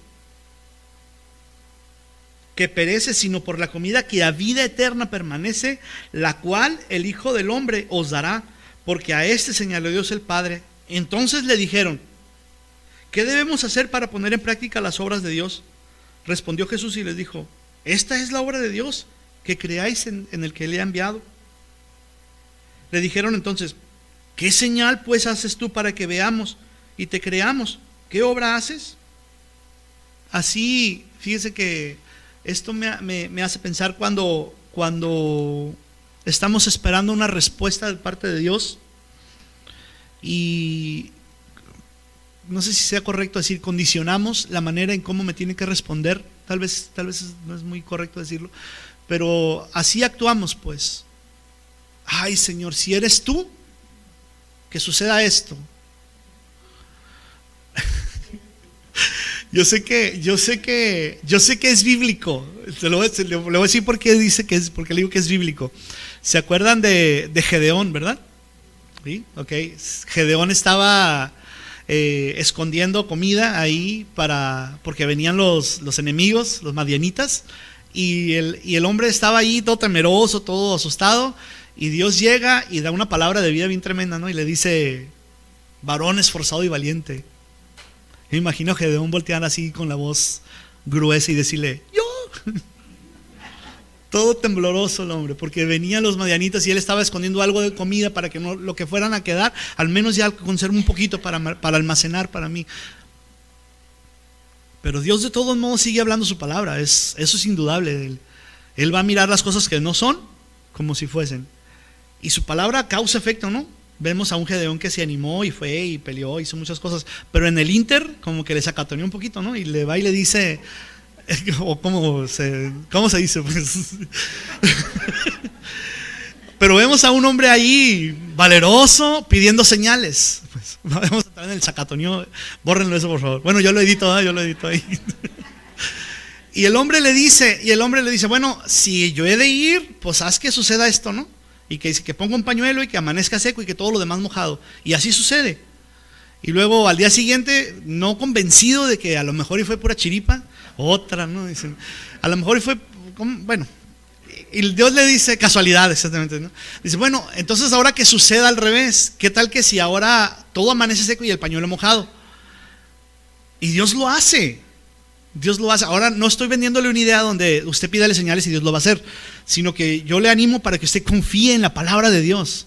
que perece, sino por la comida que a vida eterna permanece, la cual el Hijo del Hombre os dará, porque a este señaló Dios el Padre. Entonces le dijeron, ¿qué debemos hacer para poner en práctica las obras de Dios? Respondió Jesús y les dijo, esta es la obra de Dios, que creáis en el que le ha enviado. Le dijeron entonces, ¿qué señal pues haces tú para que veamos y te creamos? ¿Qué obra haces? Así, fíjese que esto me hace pensar cuando Estamos esperando una respuesta de parte de Dios y no sé si sea correcto decir, condicionamos la manera en cómo me tiene que responder. Tal vez no es muy correcto decirlo, pero así actuamos pues. Ay, Señor, si eres tú, que suceda esto. Yo sé que es bíblico. Le voy a decir por qué porque le digo que es bíblico. ¿Se acuerdan de Gedeón, verdad? ¿Sí? Ok. Gedeón estaba escondiendo comida ahí porque venían los enemigos, los madianitas, y el hombre estaba ahí todo temeroso, todo asustado, y Dios llega y da una palabra de vida bien tremenda, ¿no? Y le dice: varón esforzado y valiente. Me imagino a Gedeón voltear así con la voz gruesa y decirle: yo. Todo tembloroso el hombre, porque venían los madianitas y él estaba escondiendo algo de comida para que no, lo que fueran a quedar, al menos ya conserve un poquito para almacenar para mí. Pero Dios de todos modos sigue hablando su palabra, eso es indudable. Él va a mirar las cosas que no son como si fuesen. Y su palabra causa efecto, ¿no? Vemos a un Gedeón que se animó y fue y peleó, hizo muchas cosas, pero en el Inter como que le sacatoneó un poquito, ¿no? Y le va y le dice, o ¿cómo se dice? Pues pero vemos a un hombre ahí valeroso pidiendo señales. Pues, vamos a entrar en el sacatoneo, bórrenlo eso por favor. Bueno, yo lo edito ahí. Y el hombre le dice, bueno, si yo he de ir, pues haz que suceda esto, ¿no? Y que ponga un pañuelo y que amanezca seco y que todo lo demás mojado. Y así sucede. Y luego al día siguiente, no convencido de que a lo mejor y fue pura chiripa, otra, ¿no? Dicen, a lo mejor y fue, bueno, y Dios le dice, casualidad exactamente, ¿no? Dice, bueno, entonces ahora que suceda al revés, ¿qué tal que si ahora todo amanece seco y el pañuelo mojado? Y Dios lo hace. Ahora no estoy vendiéndole una idea donde usted pídale señales y Dios lo va a hacer, sino que yo le animo para que usted confíe en la palabra de Dios,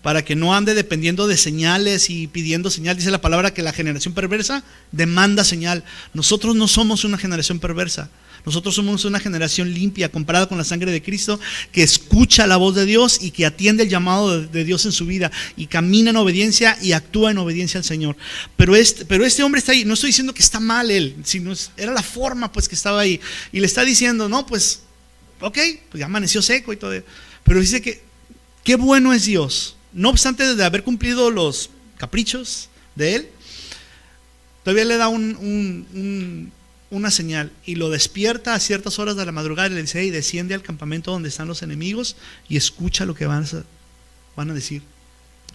para que no ande dependiendo de señales y pidiendo señal. Dice la palabra que la generación perversa demanda señal. Nosotros no somos una generación perversa. Nosotros somos una generación limpia comparada con la sangre de Cristo, que escucha la voz de Dios y que atiende el llamado de Dios en su vida y camina en obediencia y actúa en obediencia al Señor. Pero este hombre está ahí. No estoy diciendo que está mal él, sino era la forma pues que estaba ahí. Y le está diciendo, no, pues, ok, pues ya amaneció seco y todo. Pero dice que qué bueno es Dios. No obstante de haber cumplido los caprichos de él, todavía le da una señal y lo despierta a ciertas horas de la madrugada y le dice: hey, desciende al campamento donde están los enemigos y escucha lo que van a decir.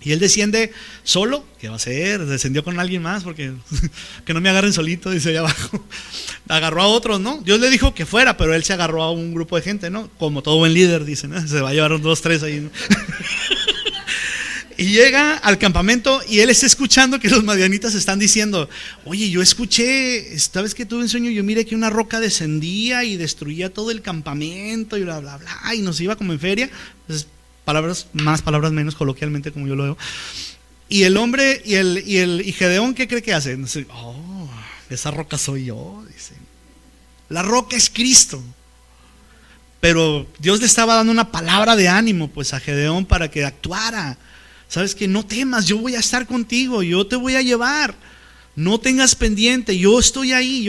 Y él desciende solo. ¿Qué va a hacer? Descendió con alguien más porque que no me agarren solito, dice allá abajo. Agarró a otros, ¿no? Dios le dijo que fuera, pero él se agarró a un grupo de gente, ¿no? Como todo buen líder, dicen, ¿no? Se va a llevar 2, 3 ahí, ¿no? Y llega al campamento y él está escuchando que los madianitas están diciendo: oye, yo escuché, esta vez que tuve un sueño, yo miré que una roca descendía y destruía todo el campamento y bla, bla, bla, y nos iba como en feria. Pues, palabras más, palabras menos, coloquialmente como yo lo veo. Y el hombre y Gedeón, ¿qué cree que hace? Dice: oh, esa roca soy yo, dice. La roca es Cristo. Pero Dios le estaba dando una palabra de ánimo pues a Gedeón para que actuara. Sabes que no temas, yo voy a estar contigo, yo te voy a llevar. No tengas pendiente, yo estoy ahí,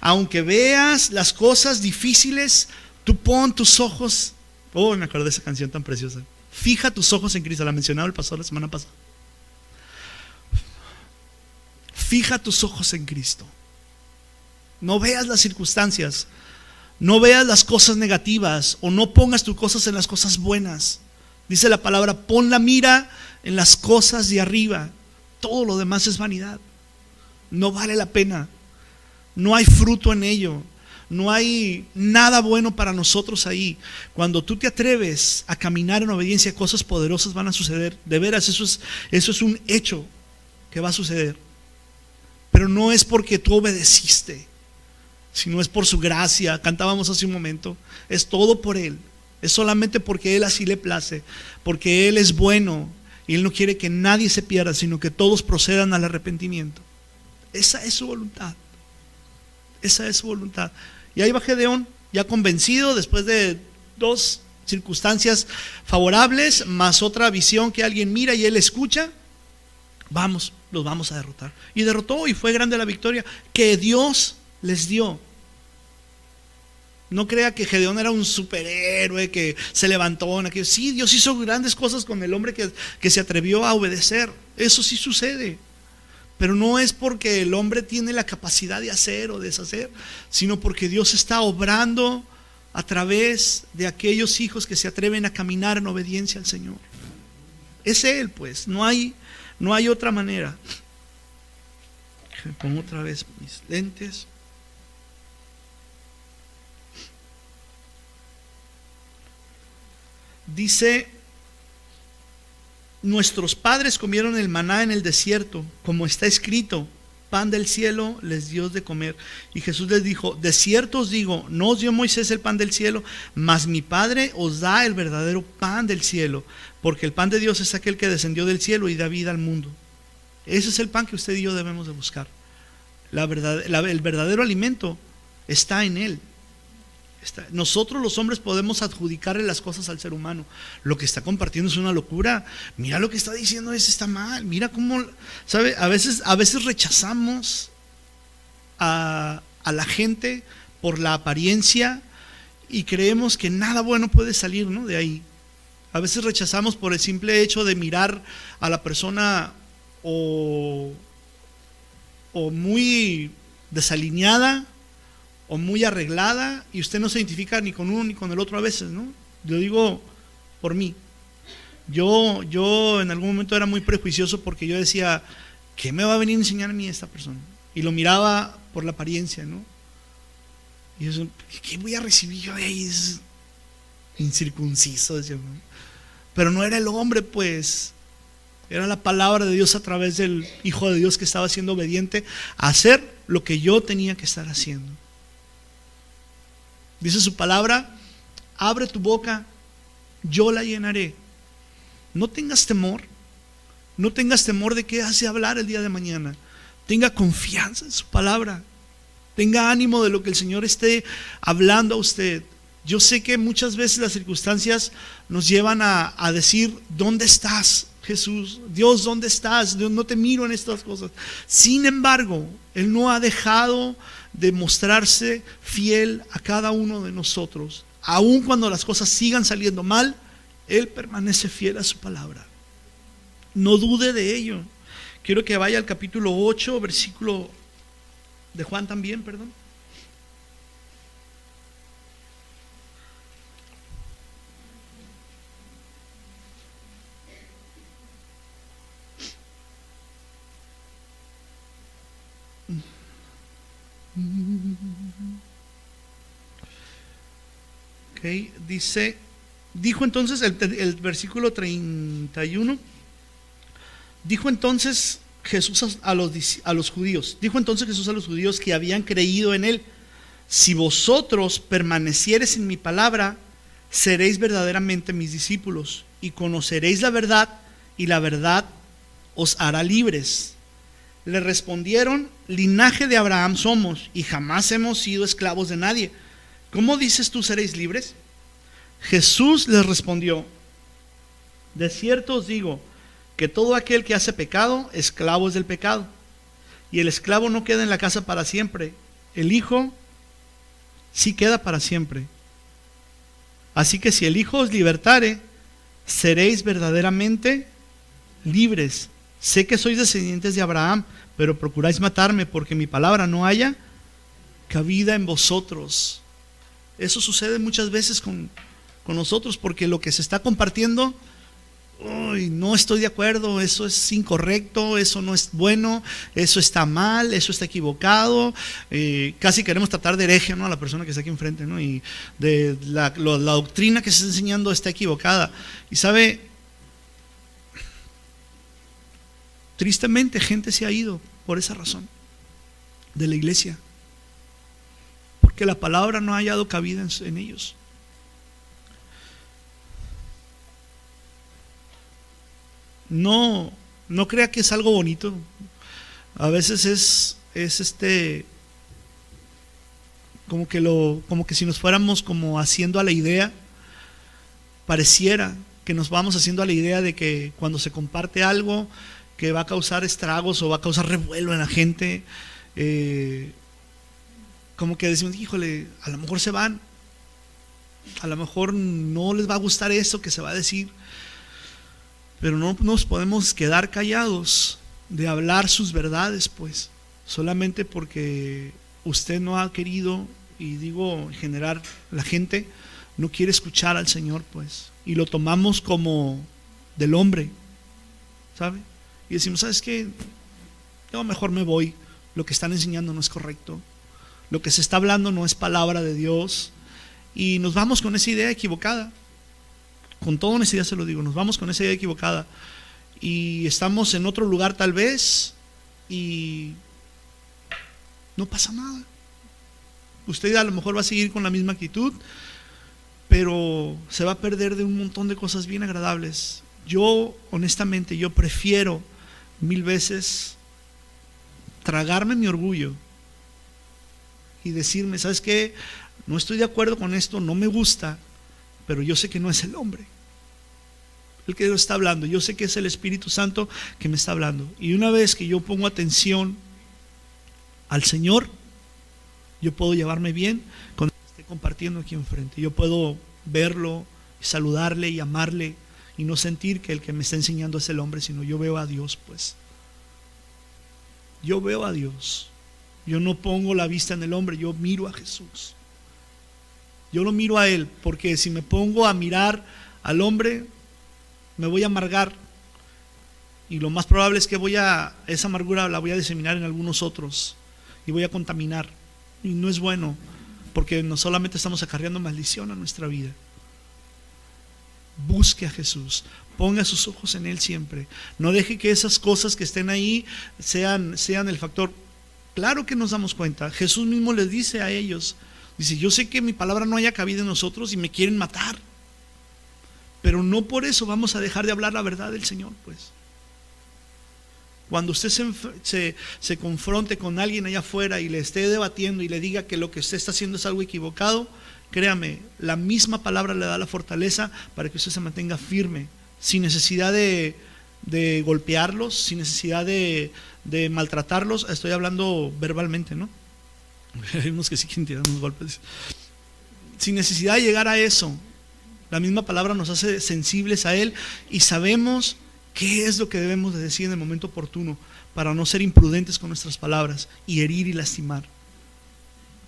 aunque veas las cosas difíciles, tú pon tus ojos. Oh, me acuerdo de esa canción tan preciosa. Fija tus ojos en Cristo, la mencionaba el pastor la semana pasada. Fija tus ojos en Cristo. No veas las circunstancias, no veas las cosas negativas, o no pongas tus cosas en las cosas buenas. Dice la palabra: pon la mira en las cosas de arriba. Todo lo demás es vanidad. No vale la pena. No hay fruto en ello. No hay nada bueno para nosotros ahí. Cuando tú te atreves a caminar en obediencia, cosas poderosas van a suceder. De veras, eso es un hecho que va a suceder. Pero no es porque tú obedeciste, sino es por su gracia. Cantábamos hace un momento. Es todo por Él. Es solamente porque Él así le place, porque Él es bueno y Él no quiere que nadie se pierda, sino que todos procedan al arrepentimiento. Esa es su voluntad. Esa es su voluntad. Y ahí va Gedeón, ya convencido, después de 2 circunstancias favorables, más otra visión que alguien mira y él escucha, los vamos a derrotar. Y derrotó, y fue grande la victoria que Dios les dio. No crea que Gedeón era un superhéroe que se levantó en aquello. Sí, Dios hizo grandes cosas con el hombre que se atrevió a obedecer. Eso sí sucede. Pero no es porque el hombre tiene la capacidad de hacer o deshacer, sino porque Dios está obrando a través de aquellos hijos que se atreven a caminar en obediencia al Señor. Es Él, pues, no hay otra manera. Me pongo otra vez mis lentes. Dice: nuestros padres comieron el maná en el desierto, como está escrito, pan del cielo les dio de comer. Y Jesús les dijo: de cierto os digo, no os dio Moisés el pan del cielo, mas mi Padre os da el verdadero pan del cielo, porque el pan de Dios es aquel que descendió del cielo y da vida al mundo. Ese es el pan que usted y yo debemos de buscar. El verdadero alimento está en Él. Nosotros los hombres podemos adjudicarle las cosas al ser humano. Lo que está compartiendo es una locura. Mira lo que está diciendo, está mal. Mira cómo, ¿sabe? A veces rechazamos a la gente por la apariencia y creemos que nada bueno puede salir, ¿no?, de ahí. A veces rechazamos por el simple hecho de mirar a la persona o muy desalineada o muy arreglada, y usted no se identifica ni con uno ni con el otro a veces, ¿no? Yo digo por mí. Yo en algún momento era muy prejuicioso porque yo decía: ¿qué me va a venir a enseñar a mí esta persona? Y lo miraba por la apariencia, ¿no? Y eso, ¿qué voy a recibir yo de ahí? Es incircunciso, decía, ¿no? Pero no era el hombre, pues. Era la palabra de Dios a través del Hijo de Dios que estaba siendo obediente a hacer lo que yo tenía que estar haciendo. Dice su palabra: abre tu boca, yo la llenaré. No tengas temor. No tengas temor de qué hace hablar el día de mañana. Tenga confianza en su palabra. Tenga ánimo de lo que el Señor esté hablando a usted. Yo sé que muchas veces las circunstancias nos llevan a decir: ¿dónde estás, Jesús? Dios, ¿dónde estás? Dios, no te miro en estas cosas. Sin embargo, Él no ha dejado de mostrarse fiel a cada uno de nosotros. Aun cuando las cosas sigan saliendo mal, Él permanece fiel a su palabra. No dude de ello. Quiero que vaya al capítulo 8, versículo de Juan también, perdón. Okay, dijo entonces el versículo 31. Dijo entonces Jesús a los judíos. Dijo entonces Jesús a los judíos que habían creído en Él: si vosotros permaneciereis en mi palabra, seréis verdaderamente mis discípulos, y conoceréis la verdad, y la verdad os hará libres. Le respondieron: linaje de Abraham somos, y jamás hemos sido esclavos de nadie. ¿Cómo dices tú seréis libres? Jesús les respondió: de cierto os digo, que todo aquel que hace pecado, esclavo es del pecado. Y el esclavo no queda en la casa para siempre, el Hijo sí queda para siempre. Así que si el Hijo os libertare, seréis verdaderamente libres. Sé que sois descendientes de Abraham, pero procuráis matarme, porque mi palabra no haya cabida en vosotros. Eso sucede muchas veces con nosotros, porque lo que se está compartiendo, no estoy de acuerdo, eso es incorrecto, eso no es bueno, eso está mal, eso está equivocado. Casi queremos tratar de hereje, ¿no?, a la persona que está aquí enfrente, ¿no? Y de la doctrina que se está enseñando está equivocada. Y sabe, tristemente gente se ha ido por esa razón de la iglesia, porque la palabra no ha hallado cabida en ellos. No crea que es algo bonito. A veces es como que si nos fuéramos como haciendo a la idea pareciera que nos vamos haciendo a la idea de que cuando se comparte algo que va a causar estragos o va a causar revuelo en la gente, como que decimos, híjole, a lo mejor se van, a lo mejor no les va a gustar eso que se va a decir, pero no nos podemos quedar callados de hablar sus verdades, pues, solamente porque usted no ha querido, y digo en general, la gente no quiere escuchar al Señor, pues, y lo tomamos como del hombre, ¿sabe? Y decimos, ¿sabes qué? Yo mejor me voy, lo que están enseñando no es correcto, lo que se está hablando no es palabra de Dios, y nos vamos con esa idea equivocada. Con toda honestidad se lo digo, nos vamos con esa idea equivocada y estamos en otro lugar tal vez y no pasa nada. Usted a lo mejor va a seguir con la misma actitud, pero se va a perder de un montón de cosas bien agradables. Yo, honestamente, yo prefiero 1000 veces tragarme mi orgullo y decirme, ¿sabes qué? No estoy de acuerdo con esto, no me gusta, pero yo sé que no es el hombre el que está hablando, yo sé que es el Espíritu Santo que me está hablando. Y una vez que yo pongo atención al Señor, yo puedo llevarme bien con el que esté compartiendo aquí enfrente. Yo puedo verlo, saludarle y amarle y no sentir que el que me está enseñando es el hombre, sino yo veo a Dios, pues. Yo veo a Dios. Yo no pongo la vista en el hombre, yo miro a Jesús. Yo lo miro a Él, porque si me pongo a mirar al hombre, me voy a amargar. Y lo más probable es que esa amargura la voy a diseminar en algunos otros. Y voy a contaminar. Y no es bueno, porque no solamente estamos acarreando maldición a nuestra vida. Busque a Jesús, ponga sus ojos en Él siempre. No deje que esas cosas que estén ahí sean el factor. Claro que nos damos cuenta. Jesús mismo les dice a ellos, dice, yo sé que mi palabra no haya cabida en nosotros y me quieren matar, pero no por eso vamos a dejar de hablar la verdad del Señor, pues. Cuando usted se confronte con alguien allá afuera y le esté debatiendo y le diga que lo que usted está haciendo es algo equivocado, créame, la misma palabra le da la fortaleza para que usted se mantenga firme, sin necesidad de golpearlos, sin necesidad de maltratarlos. Estoy hablando verbalmente, ¿no? Hay unos que sí quieren tirar unos golpes. Sin necesidad de llegar a eso, la misma palabra nos hace sensibles a Él y sabemos qué es lo que debemos de decir en el momento oportuno para no ser imprudentes con nuestras palabras y herir y lastimar.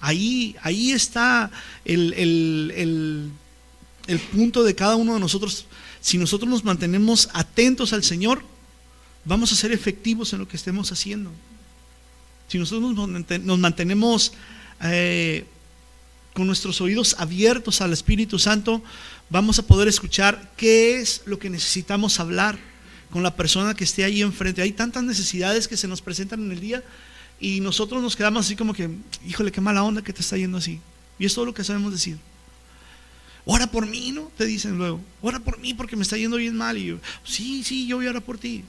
Ahí está el punto de cada uno de nosotros. Si nosotros nos mantenemos atentos al Señor, vamos a ser efectivos en lo que estemos haciendo. Si nosotros nos mantenemos con nuestros oídos abiertos al Espíritu Santo, vamos a poder escuchar qué es lo que necesitamos hablar con la persona que esté ahí enfrente. Hay tantas necesidades que se nos presentan en el día y nosotros nos quedamos así como que, híjole, qué mala onda que te está yendo así. Y es todo lo que sabemos decir. Ora por mí, ¿no? Te dicen luego, ora por mí porque me está yendo bien mal. Y yo, sí, yo voy a orar por ti.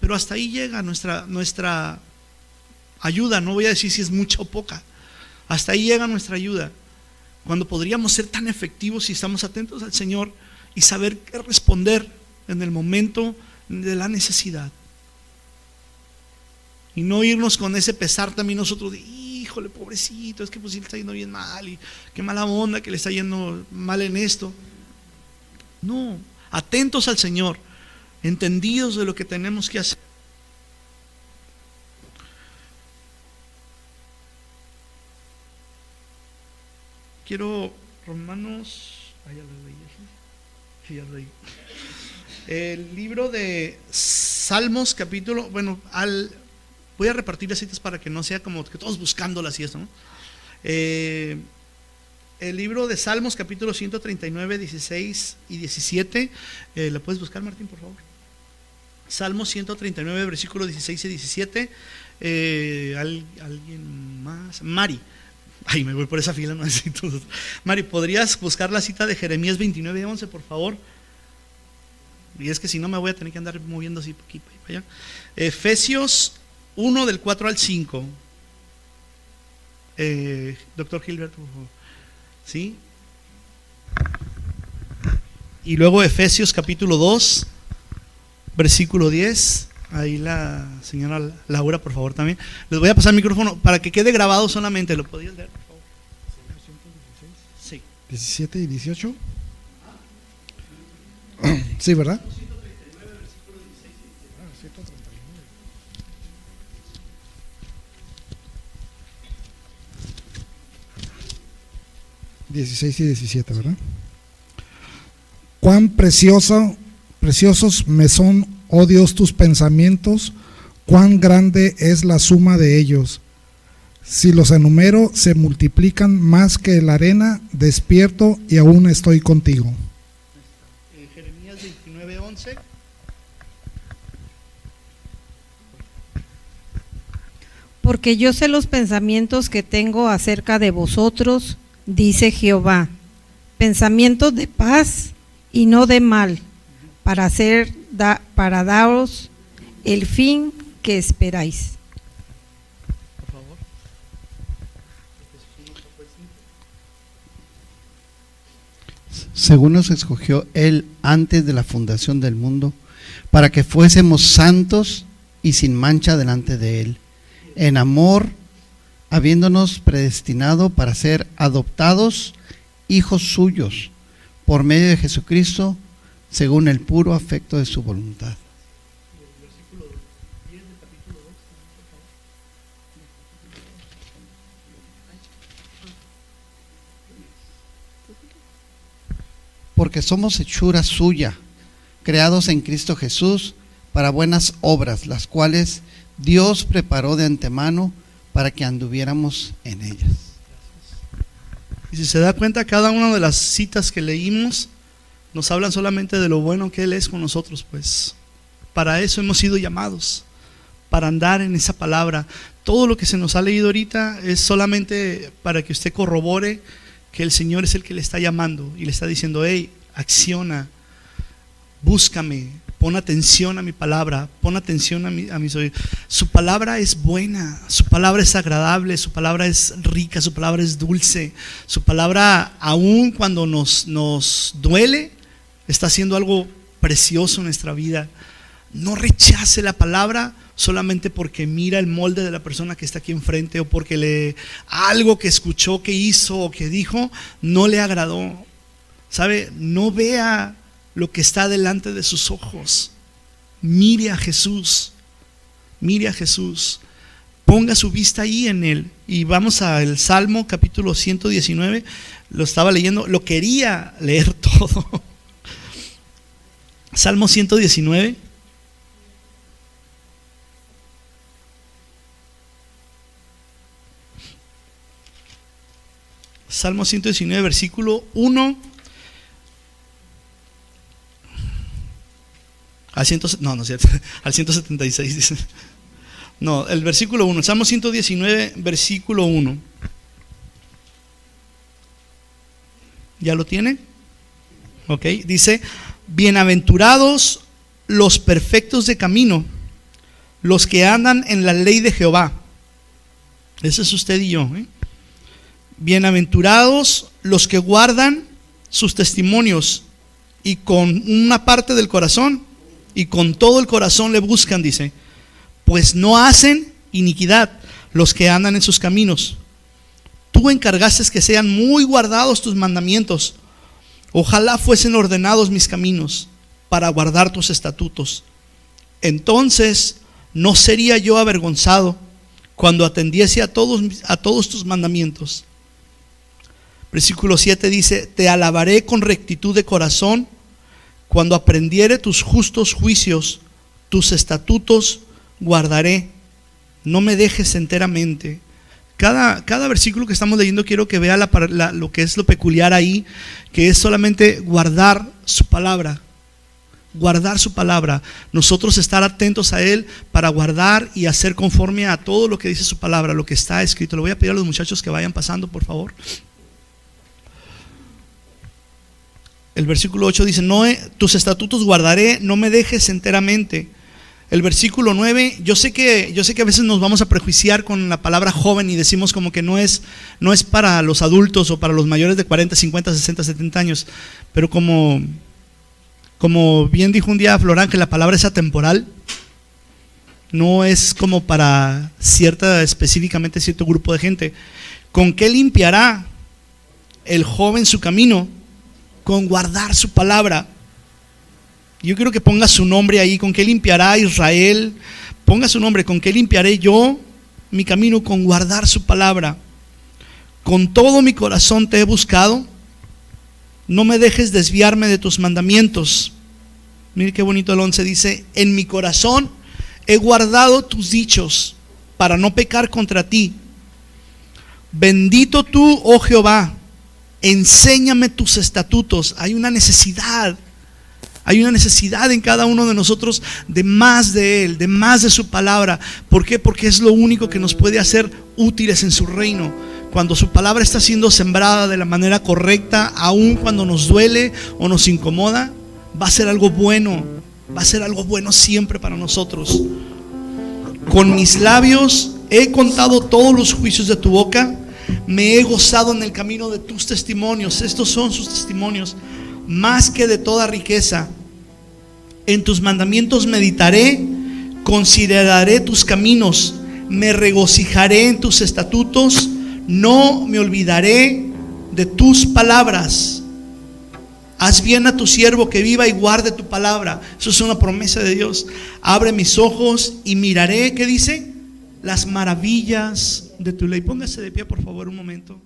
Pero hasta ahí llega nuestra ayuda. No voy a decir si es mucha o poca. Hasta ahí llega nuestra ayuda. Cuando podríamos ser tan efectivos si estamos atentos al Señor y saber qué responder en el momento de la necesidad. Y no irnos con ese pesar también nosotros de, híjole, pobrecito, es que pues sí le está yendo bien mal y qué mala onda que le está yendo mal en esto. No, atentos al Señor, entendidos de lo que tenemos que hacer. Quiero Romanos, ya lo leí. El libro de Salmos, capítulo, voy a repartir las citas para que no sea como que todos buscándolas y eso, ¿no? El libro de Salmos, capítulo 139, 16 y 17. ¿La puedes buscar, Martín, por favor? Salmos 139, versículos 16 y 17. ¿Alguien más? Mari. Ay, me voy por esa fila, no necesito. Mari, ¿podrías buscar la cita de Jeremías 29, 11, por favor? Y es que si no me voy a tener que andar moviendo así por aquí para allá. Efesios 1 del 4 al 5. Doctor Gilberto, por favor. ¿Sí? Y luego Efesios capítulo 2, versículo 10. Ahí la señora Laura, por favor, también. Les voy a pasar el micrófono para que quede grabado solamente. ¿Lo podías leer, por favor? Sí. 17 y 18. Sí, ¿verdad? 16 y 17, ¿verdad? Cuán preciosos me son, oh Dios, tus pensamientos, cuán grande es la suma de ellos. Si los enumero, se multiplican más que la arena. Despierto y aún estoy contigo. Jeremías 29:11. Porque yo sé los pensamientos que tengo acerca de vosotros, dice Jehová, pensamientos de paz y no de mal, para daros el fin que esperáis. Por favor. Según nos escogió Él antes de la fundación del mundo, para que fuésemos santos y sin mancha delante de Él, en amor, habiéndonos predestinado para ser adoptados hijos suyos por medio de Jesucristo, según el puro afecto de su voluntad. Porque somos hechura suya, creados en Cristo Jesús para buenas obras, las cuales Dios preparó de antemano para que anduviéramos en ellas. Y si se da cuenta, cada una de las citas que leímos nos hablan solamente de lo bueno que Él es con nosotros, pues para eso hemos sido llamados, para andar en esa palabra. Todo lo que se nos ha leído ahorita es solamente para que usted corrobore que el Señor es el que le está llamando y le está diciendo: hey, acciona, búscame, pon atención a mi palabra, pon atención a mis oídos. Su palabra es buena, su palabra es agradable, su palabra es rica, su palabra es dulce. Su palabra, aun cuando nos duele, está haciendo algo precioso en nuestra vida. No rechace la palabra solamente porque mira el molde de la persona que está aquí enfrente, o porque algo que escuchó, que hizo o que dijo no le agradó. ¿Sabe? No vea lo que está delante de sus ojos. Mire a Jesús. Mire a Jesús. Ponga su vista ahí en Él. Y vamos al Salmo capítulo 119. Lo estaba leyendo, lo quería leer todo. Salmo 119. Salmo 119, versículo 1 al 176 dice. No, el versículo 1, Salmo 119, versículo 1. ¿Ya lo tiene? Ok, dice: bienaventurados los perfectos de camino, los que andan en la ley de Jehová. Ese es usted y yo, ¿eh? Bienaventurados los que guardan sus testimonios y con una parte del corazón y con todo el corazón le buscan, dice, pues no hacen iniquidad los que andan en sus caminos. Tú encargaste que sean muy guardados tus mandamientos. Ojalá fuesen ordenados mis caminos para guardar tus estatutos. Entonces no sería yo avergonzado cuando atendiese a todos tus mandamientos. Versículo 7 dice: te alabaré con rectitud de corazón cuando aprendiere tus justos juicios, tus estatutos guardaré, no me dejes enteramente. Cada versículo que estamos leyendo, quiero que vea lo que es lo peculiar ahí, que es solamente guardar su palabra. Guardar su palabra, nosotros estar atentos a Él para guardar y hacer conforme a todo lo que dice su palabra, lo que está escrito. Le voy a pedir a los muchachos que vayan pasando, por favor. El versículo 8 dice: no, tus estatutos guardaré, no me dejes enteramente. El versículo 9, yo sé que a veces nos vamos a prejuiciar con la palabra joven y decimos como que no es para los adultos o para los mayores de 40, 50, 60, 70 años, pero como Como bien dijo un día Florán, que la palabra es atemporal. No es como para específicamente cierto grupo de gente. ¿Con qué limpiará el joven su camino? Con guardar su palabra. Yo quiero que ponga su nombre ahí. ¿Con qué limpiará Israel? Ponga su nombre. ¿Con qué limpiaré yo mi camino? Con guardar su palabra. Con todo mi corazón te he buscado. No me dejes desviarme de tus mandamientos. Mire qué bonito el 11 dice: en mi corazón he guardado tus dichos para no pecar contra ti. Bendito tú, oh Jehová, enséñame tus estatutos. Hay una necesidad en cada uno de nosotros de más de Él, de más de su palabra. ¿Por qué? Porque es lo único que nos puede hacer útiles en su reino. Cuando su palabra está siendo sembrada de la manera correcta, aun cuando nos duele o nos incomoda, va a ser algo bueno. Va a ser algo bueno siempre para nosotros. Con mis labios he contado todos los juicios de tu boca. Me he gozado en el camino de tus testimonios. Estos son sus testimonios. Más que de toda riqueza. En tus mandamientos meditaré. Consideraré tus caminos. Me regocijaré en tus estatutos. No me olvidaré de tus palabras. Haz bien a tu siervo que viva y guarde tu palabra. Eso es una promesa de Dios. Abre mis ojos y miraré, ¿qué dice? Las maravillas de tu ley. Póngase de pie, por favor, un momento.